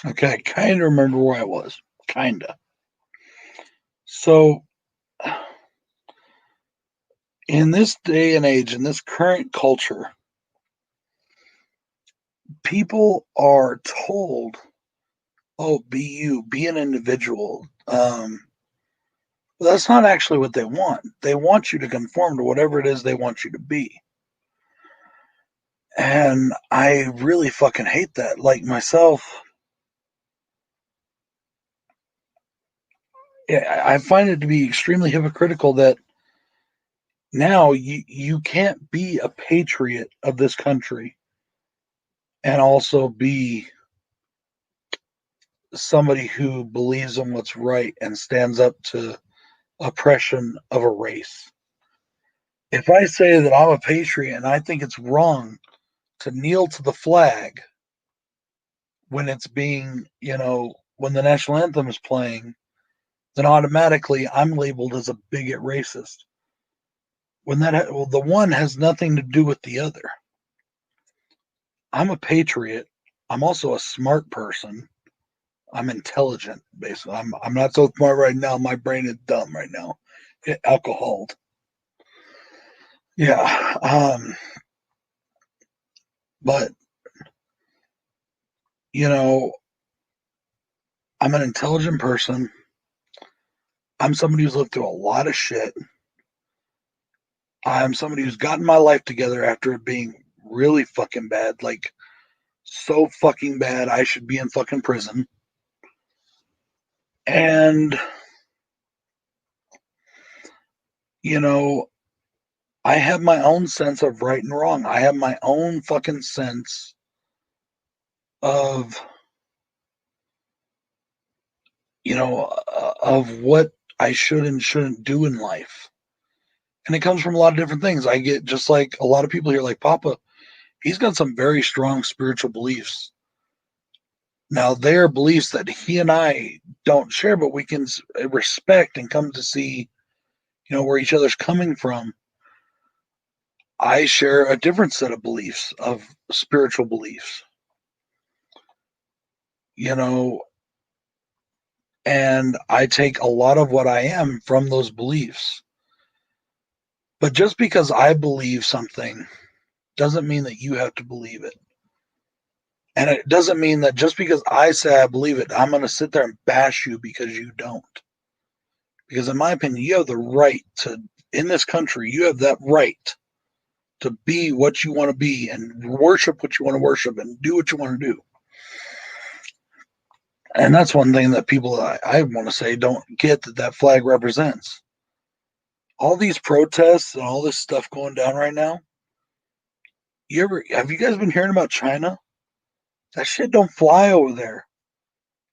Okay, I kind of remember where I was. Kinda. So, in this day and age, in this current culture, people are told, "Oh, be you, be an individual." But that's not actually what they want. They want you to conform to whatever it is they want you to be. And I really fucking hate that. Like myself, I find it to be extremely hypocritical that now you can't be a patriot of this country and also be somebody who believes in what's right and stands up to oppression of a race. If I say that I'm a patriot and I think it's wrong to kneel to the flag when it's being, when the national anthem is playing, then automatically I'm labeled as a bigot racist. When the one has nothing to do with the other. I'm a patriot. I'm also a smart person. I'm intelligent, basically. I'm not so smart right now. My brain is dumb right now. Alcohol. Yeah. But you know, I'm an intelligent person. I'm somebody who's lived through a lot of shit. I'm somebody who's gotten my life together after it being really fucking bad. Like so fucking bad I should be in fucking prison. And you know, I have my own sense of right and wrong. I have my own fucking sense of, of what I should and shouldn't do in life. And it comes from a lot of different things. I get just like a lot of people here, like Papa, he's got some very strong spiritual beliefs. Now, they're beliefs that he and I don't share, but we can respect and come to see, where each other's coming from. I share a different set of beliefs, of spiritual beliefs, you know, and I take a lot of what I am from those beliefs. But just because I believe something doesn't mean that you have to believe it. And it doesn't mean that just because I say I believe it, I'm going to sit there and bash you because you don't. Because, in my opinion, you have the right to, in this country, you have that right to be what you want to be and worship what you want to worship and do what you want to do. And that's one thing that people, I want to say, don't get that flag represents. All these protests and all this stuff going down right now. Have you guys been hearing about China? That shit don't fly over there.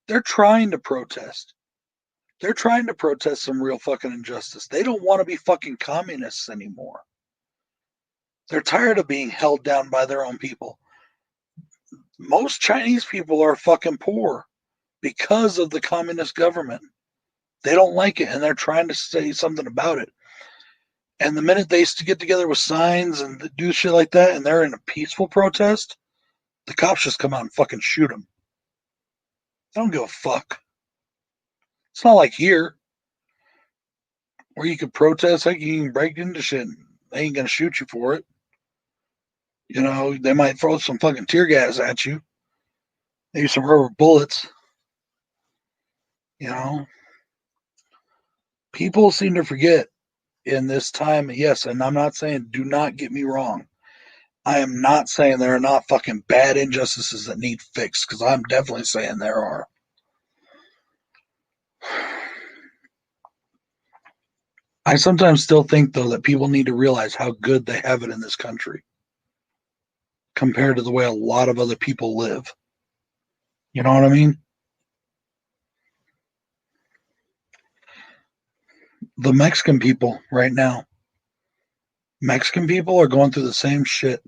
They're trying to protest. They're trying to protest some real fucking injustice. They don't want to be fucking communists anymore. They're tired of being held down by their own people. Most Chinese people are fucking poor because of the communist government. They don't like it and they're trying to say something about it. And the minute they get together with signs and do shit like that and they're in a peaceful protest, the cops just come out and fucking shoot them. They don't give a fuck. It's not like here where you could protest, like you can break into shit. They ain't gonna shoot you for it. You know, they might throw some fucking tear gas at you, maybe some rubber bullets. You know, people seem to forget in this time. Yes, and I'm not saying, do not get me wrong. I am not saying there are not fucking bad injustices that need fixed, because I'm definitely saying there are. I sometimes still think, though, that people need to realize how good they have it in this country compared to the way a lot of other people live. You know what I mean? The Mexican people right now, Mexican people are going through the same shit.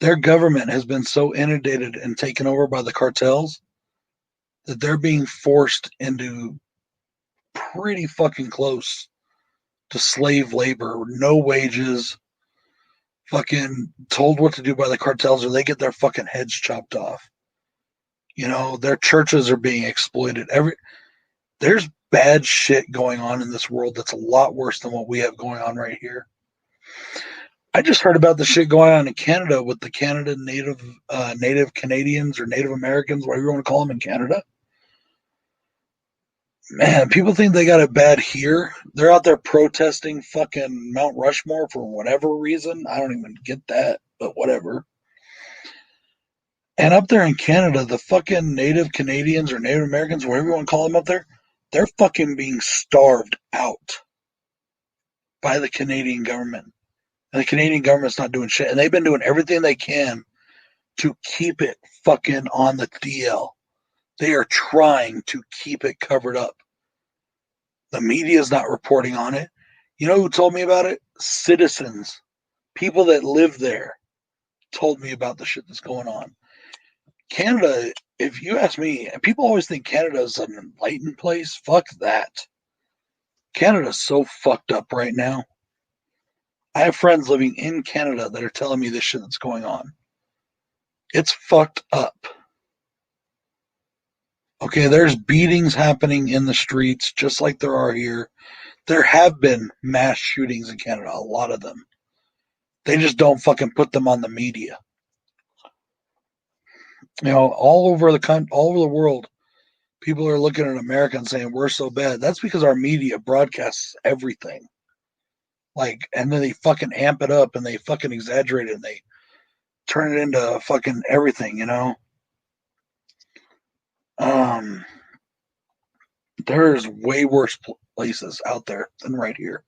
Their government has been so inundated and taken over by the cartels that they're being forced into pretty fucking close to slave labor, no wages, fucking told what to do by the cartels or they get their fucking heads chopped off. You know, their churches are being exploited. There's bad shit going on in this world that's a lot worse than what we have going on right here. I just heard about the shit going on in Canada with the Canada Native Canadians or Native Americans, whatever you want to call them in Canada. Man, people think they got it bad here. They're out there protesting fucking Mount Rushmore for whatever reason. I don't even get that, but whatever. And up there in Canada, the fucking Native Canadians or Native Americans, whatever you want to call them up there, they're fucking being starved out by the Canadian government. And the Canadian government's not doing shit. And they've been doing everything they can to keep it fucking on the DL. They are trying to keep it covered up. The media is not reporting on it. You know who told me about it? Citizens, people that live there, told me about the shit that's going on. Canada, if you ask me, people always think Canada is an enlightened place. Fuck that. Canada's so fucked up right now. I have friends living in Canada that are telling me this shit that's going on. It's fucked up. Okay, there's beatings happening in the streets just like there are here. There have been mass shootings in Canada, a lot of them. They just don't fucking put them on the media. You know, all over the world, people are looking at America and saying we're so bad. That's because our media broadcasts everything. Like, and then they fucking amp it up and they fucking exaggerate it and they turn it into fucking everything, you know? Um, there's way worse places out there than right here.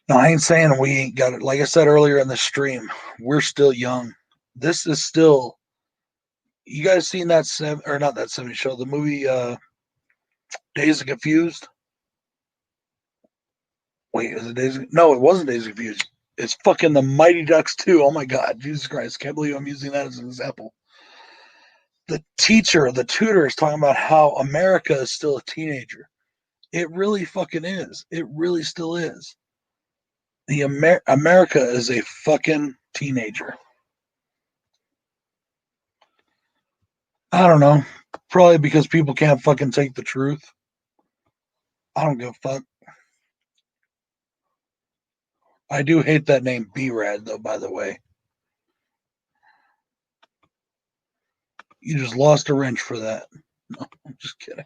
Now, I ain't saying we ain't got it. Like I said earlier in the stream, we're still young. This is still. You guys seen that or not that 70 show? The movie Days of Confused. Wait, is it Days? No, it wasn't Days of Confused. It's fucking the Mighty Ducks 2. Oh my god, Jesus Christ! Can't believe I'm using that as an example. The teacher, the tutor, is talking about how America is still a teenager. It really fucking is. It really still is. The America is a fucking teenager. I don't know. Probably because people can't fucking take the truth. I don't give a fuck. I do hate that name B-Rad, though, by the way. You just lost a wrench for that. No, I'm just kidding.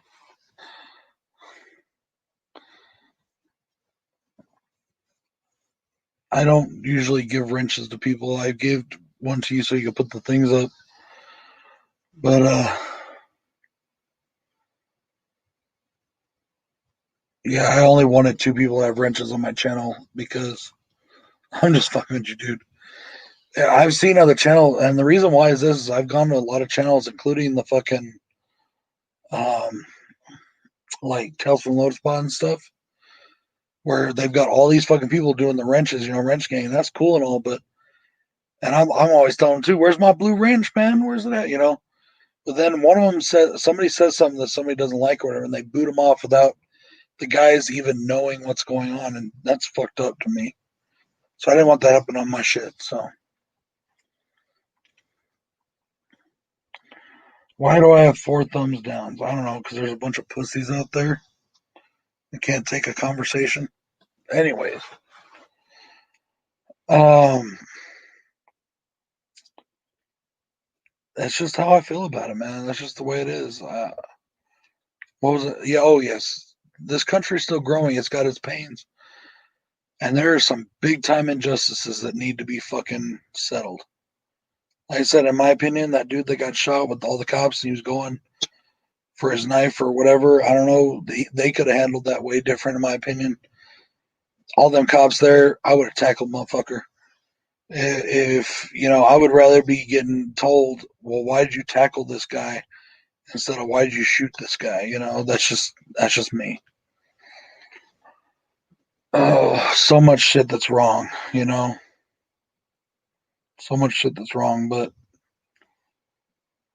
I don't usually give wrenches to people. I gave one to you so you could put the things up. But, yeah, I only wanted 2 people to have wrenches on my channel because I'm just fucking with you, dude. I've seen other channels, and the reason why is this: is I've gone to a lot of channels, including the fucking um, like Tales from Lotus Pod and stuff. where they've got all these fucking people doing the wrenches, wrench gang. That's cool and all, but and I'm always telling them too, where's my blue wrench, man? Where's it at? But then one of them somebody says something that somebody doesn't like or whatever, and they boot them off without the guys even knowing what's going on, and that's fucked up to me. So I didn't want that happening on my shit. So why do I have 4 thumbs downs? I don't know, because there's a bunch of pussies out there that can't take a conversation. Anyways, that's just how I feel about it, man. That's just the way it is. What was it? Yeah. Oh, yes. This country's still growing. It's got its pains, and there are some big time injustices that need to be fucking settled. Like I said, in my opinion, that dude that got shot with all the cops and he was going for his knife or whatever, I don't know. They could have handled that way different, in my opinion. All them cops there, I would have tackled motherfucker. If I would rather be getting told, well, why did you tackle this guy instead of why did you shoot this guy? That's just me. Oh, so much shit that's wrong. So much shit that's wrong. But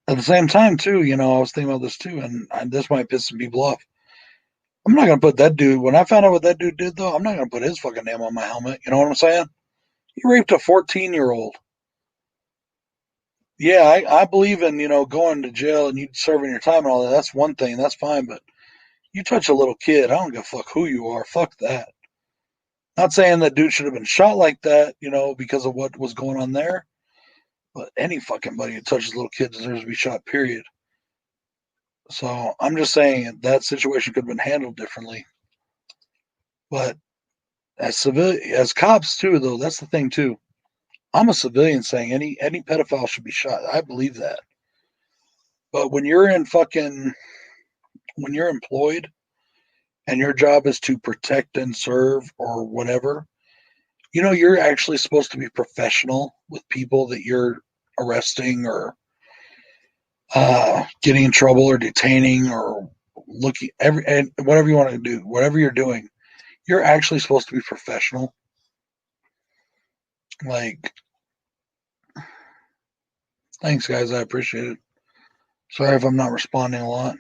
at the same time, too, I was thinking about this too, and this might piss some people off. I'm not gonna put that dude. When I found out what that dude did, though, I'm not gonna put his fucking name on my helmet. You know what I'm saying? He raped a 14-year-old. Yeah, I believe in going to jail and you serving your time and all that. That's one thing. That's fine. But you touch a little kid, I don't give a fuck who you are. Fuck that. Not saying that dude should have been shot like that, because of what was going on there. But any fucking buddy who touches little kids deserves to be shot. Period. So I'm just saying that situation could have been handled differently. But as cops too, though, that's the thing too. I'm a civilian saying any pedophile should be shot. I believe that. But when you're employed and your job is to protect and serve or whatever, you're actually supposed to be professional with people that you're arresting or getting in trouble or detaining or looking and whatever you want to do, whatever you're doing, you're actually supposed to be professional. Like, thanks, guys. I appreciate it. Sorry if I'm not responding a lot.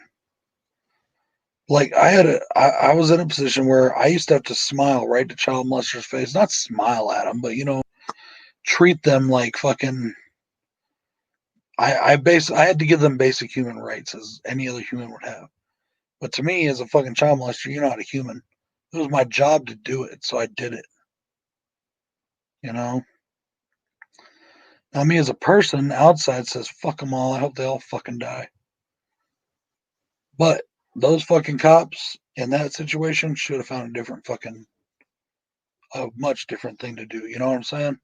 Like I was in a position where I used to have to smile right to child molesters' face, not smile at them, but treat them like fucking. I had to give them basic human rights as any other human would have. But to me, as a fucking child molester, you're not a human. It was my job to do it, so I did it. You know. Now me as a person outside says fuck them all. I hope they all fucking die. But those fucking cops in that situation should have found a much different thing to do. You know what I'm saying?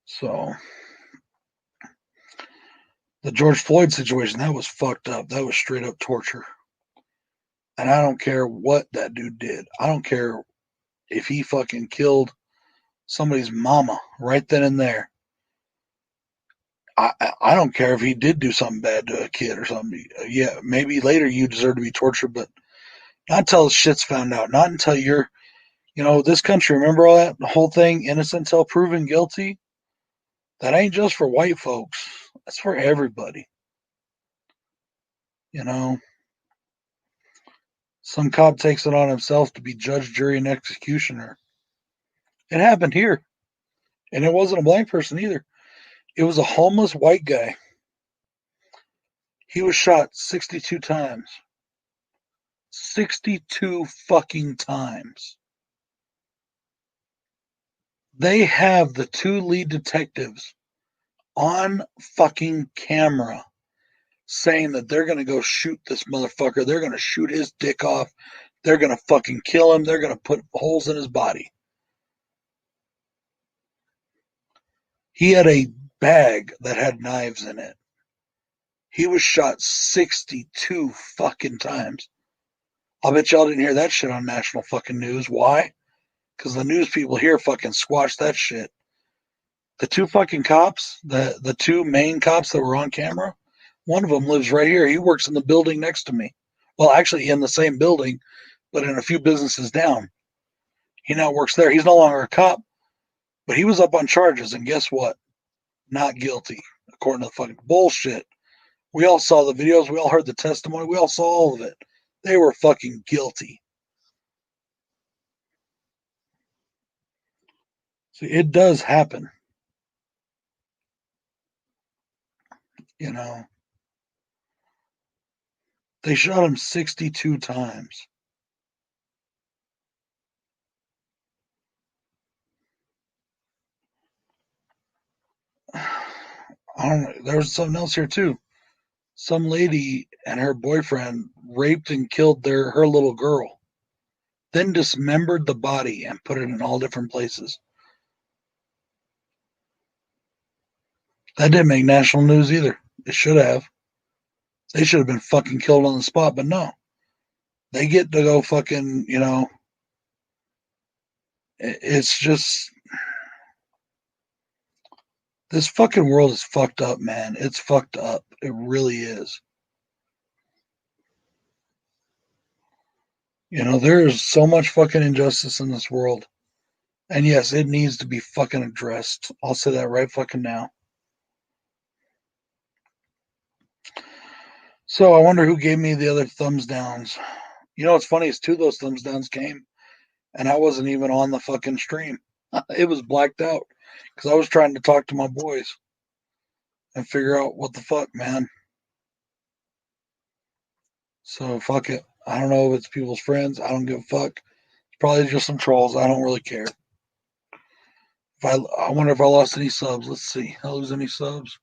So the George Floyd situation, that was fucked up. That was straight up torture. And I don't care what that dude did. I don't care if he fucking killed somebody's mama right then and there. I don't care if he did do something bad to a kid or something. Yeah, maybe later you deserve to be tortured, but not until shit's found out. Not until this country, remember all that whole thing, innocent until proven guilty? That ain't just for white folks. That's for everybody. You know, some cop takes it on himself to be judge, jury, and executioner. It happened here. And it wasn't a black person either. It was a homeless white guy. He was shot 62 times. 62 fucking times. They have the 2 lead detectives on fucking camera saying that they're going to go shoot this motherfucker. They're going to shoot his dick off. They're going to fucking kill him. They're going to put holes in his body. He had a bag that had knives in it. He was shot 62 fucking times. I'll bet y'all didn't hear that shit on national fucking news. Why? Because the news people here fucking squashed that shit. The 2 fucking cops, the 2 main cops that were on camera, one of them lives right here. He works in the building next to me. Well, actually in the same building, but in a few businesses down. He now works there. He's no longer a cop, but he was up on charges. And guess what? Not guilty, according to the fucking bullshit. We all saw the videos. We all heard the testimony. We all saw all of it. They were fucking guilty. See, it does happen. You know, they shot him 62 times. I don't know. There's something else here too. Some lady and her boyfriend raped and killed her little girl, then dismembered the body and put it in all different places. That didn't make national news either. It should have. They should have been fucking killed on the spot, but no. They get to go fucking, it's just this fucking world is fucked up, man. It's fucked up. It really is. There is so much fucking injustice in this world. And yes, it needs to be fucking addressed. I'll say that right fucking now. So I wonder who gave me the other thumbs downs. What's funny is two of those thumbs downs came, and I wasn't even on the fucking stream. It was blacked out because I was trying to talk to my boys and figure out what the fuck, man. So fuck it. I don't know if it's people's friends. I don't give a fuck. It's probably just some trolls. I don't really care. I wonder if I lost any subs. Let's see. If I lose any subs.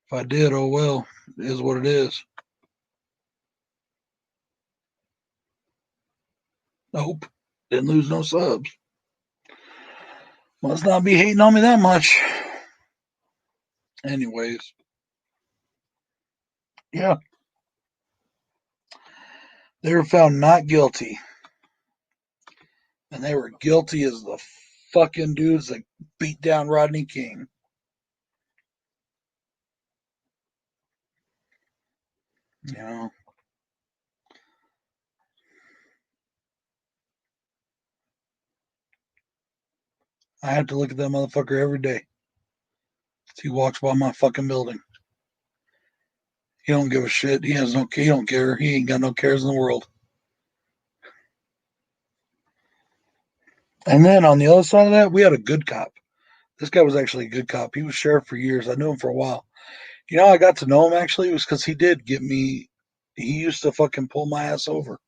If I did, oh well. It is what it is. Nope. Didn't lose no subs. Must not be hating on me that much. Anyways. Yeah. They were found not guilty. And they were guilty as the fucking dudes that beat down Rodney King. You know. I have to look at that motherfucker every day. He walks by my fucking building. He don't give a shit. He don't care. He ain't got no cares in the world. And then on the other side of that, we had a good cop. This guy was actually a good cop. He was sheriff for years. I knew him for a while. I got to know him actually. It was because he did get me. He used to fucking pull my ass over.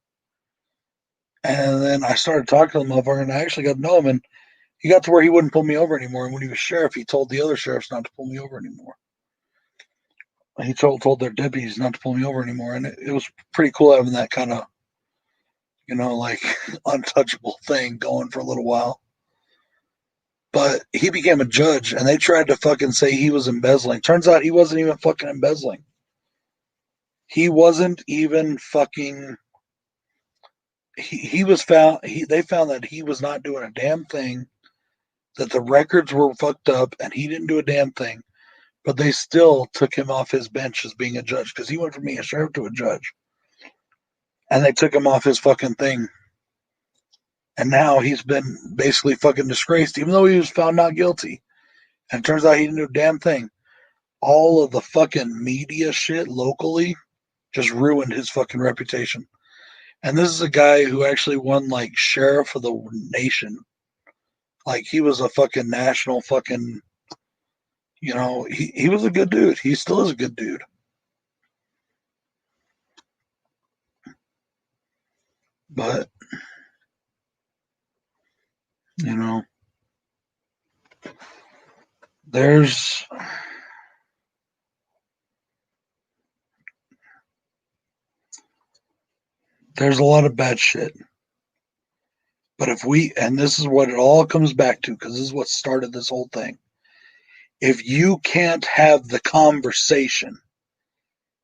And then I started talking to the motherfucker, and I actually got to know him. And he got to where he wouldn't pull me over anymore. And when he was sheriff, he told the other sheriffs not to pull me over anymore. He told their deputies not to pull me over anymore. And it was pretty cool having that kind of, like untouchable thing going for a little while. But he became a judge, and they tried to fucking say he was embezzling. Turns out he wasn't even fucking embezzling. He wasn't even fucking. He was found. They found that he was not doing a damn thing. That the records were fucked up, and he didn't do a damn thing. But they still took him off his bench as being a judge because he went from being a sheriff to a judge, and they took him off his fucking thing. And now he's been basically fucking disgraced, even though he was found not guilty. And it turns out he didn't do a damn thing. All of the fucking media shit locally just ruined his fucking reputation. And this is a guy who actually won like sheriff of the nation. Like he was a fucking national fucking, he was a good dude. He still is a good dude. But, there's a lot of bad shit. But and this is what it all comes back to, because this is what started this whole thing. If you can't have the conversation,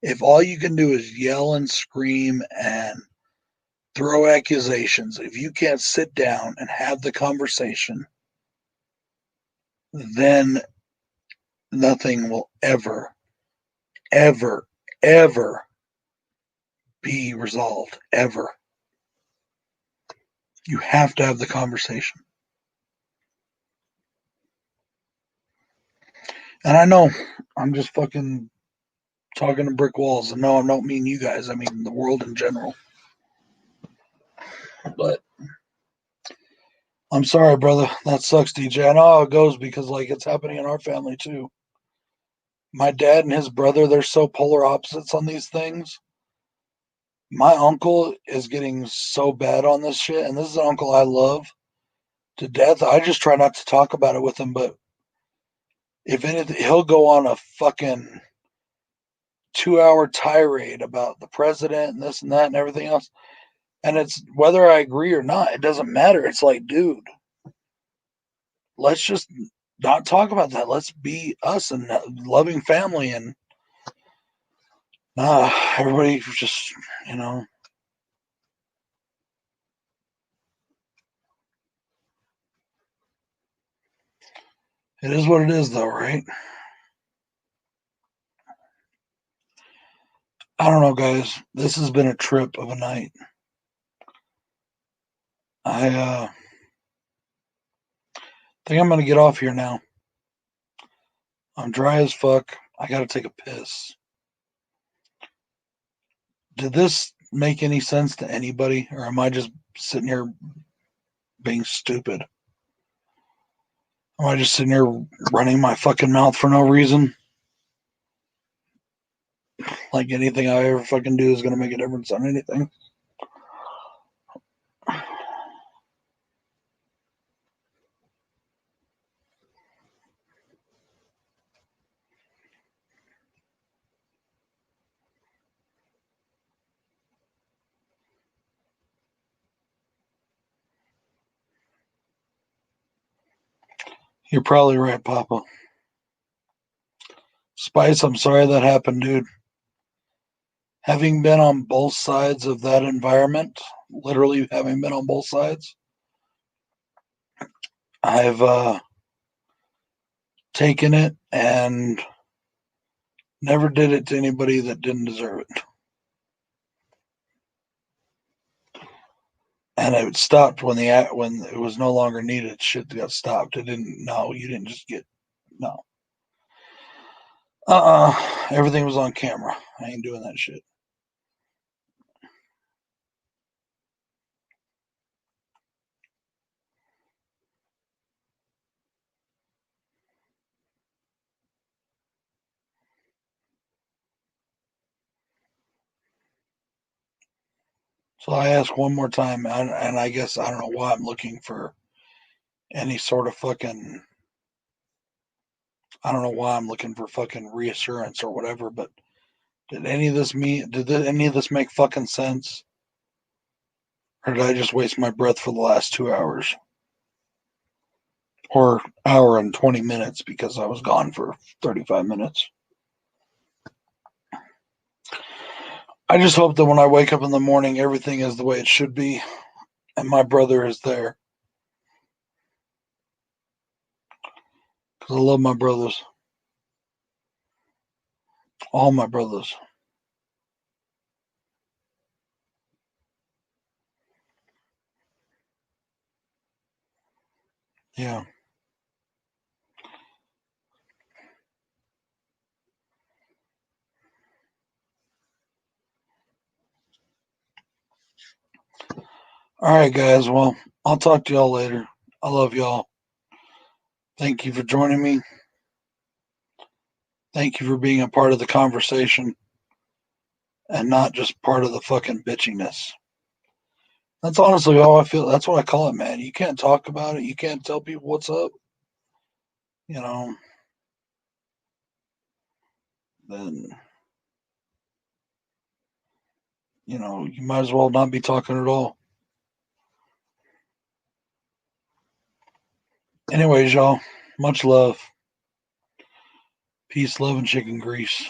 if all you can do is yell and scream and throw accusations, if you can't sit down and have the conversation, then nothing will ever, ever, ever be resolved, ever. You have to have the conversation. And I know I'm just fucking talking to brick walls. And no, I don't mean you guys. I mean the world in general. But I'm sorry, brother. That sucks, DJ. I know how it goes because, like, it's happening in our family, too. My dad and his brother, they're so polar opposites on these things. My uncle is getting so bad on this shit, and this is an uncle I love to death. I just try not to talk about it with him, but if anything, he'll go on a fucking 2 hour tirade about the president and this and that and everything else. And it's whether I agree or not, it doesn't matter. It's like, dude, let's just not talk about that. Let's be us and loving family. And everybody just, you know, it is what it is, though, right? I don't know, guys. This has been a trip of a night. I think I'm gonna get off here now. I'm dry as fuck. I gotta take a piss. Did this make any sense to anybody, or am I just sitting here being stupid? Am I just sitting here running my fucking mouth for no reason? Like anything I ever fucking do is gonna make a difference on anything? You're probably right, Papa. Spice, I'm sorry that happened, dude. Having been on both sides of that environment, literally having been on both sides, I've taken it and never did it to anybody that didn't deserve it. And it stopped when it was no longer needed. Shit got stopped. It didn't. No, you didn't just get no. Everything was on camera. I ain't doing that shit. So I ask one more time, and I guess I don't know why I'm looking for any sort of fucking. I don't know why I'm looking for fucking reassurance or whatever. But did any of this mean? Any of this make fucking sense? Or did I just waste my breath for the last 2 hours? Or hour and 20 minutes because I was gone for 35 minutes? I just hope that when I wake up in the morning, everything is the way it should be and my brother is there. Because I love my brothers. All my brothers. Yeah. All right, guys. Well, I'll talk to y'all later. I love y'all. Thank you for joining me. Thank you for being a part of the conversation and not just part of the fucking bitchiness. That's honestly how I feel. That's what I call it, man. You can't talk about it. You can't tell people what's up. You know, then, you might as well not be talking at all. Anyways, y'all, much love. Peace, love, and chicken grease.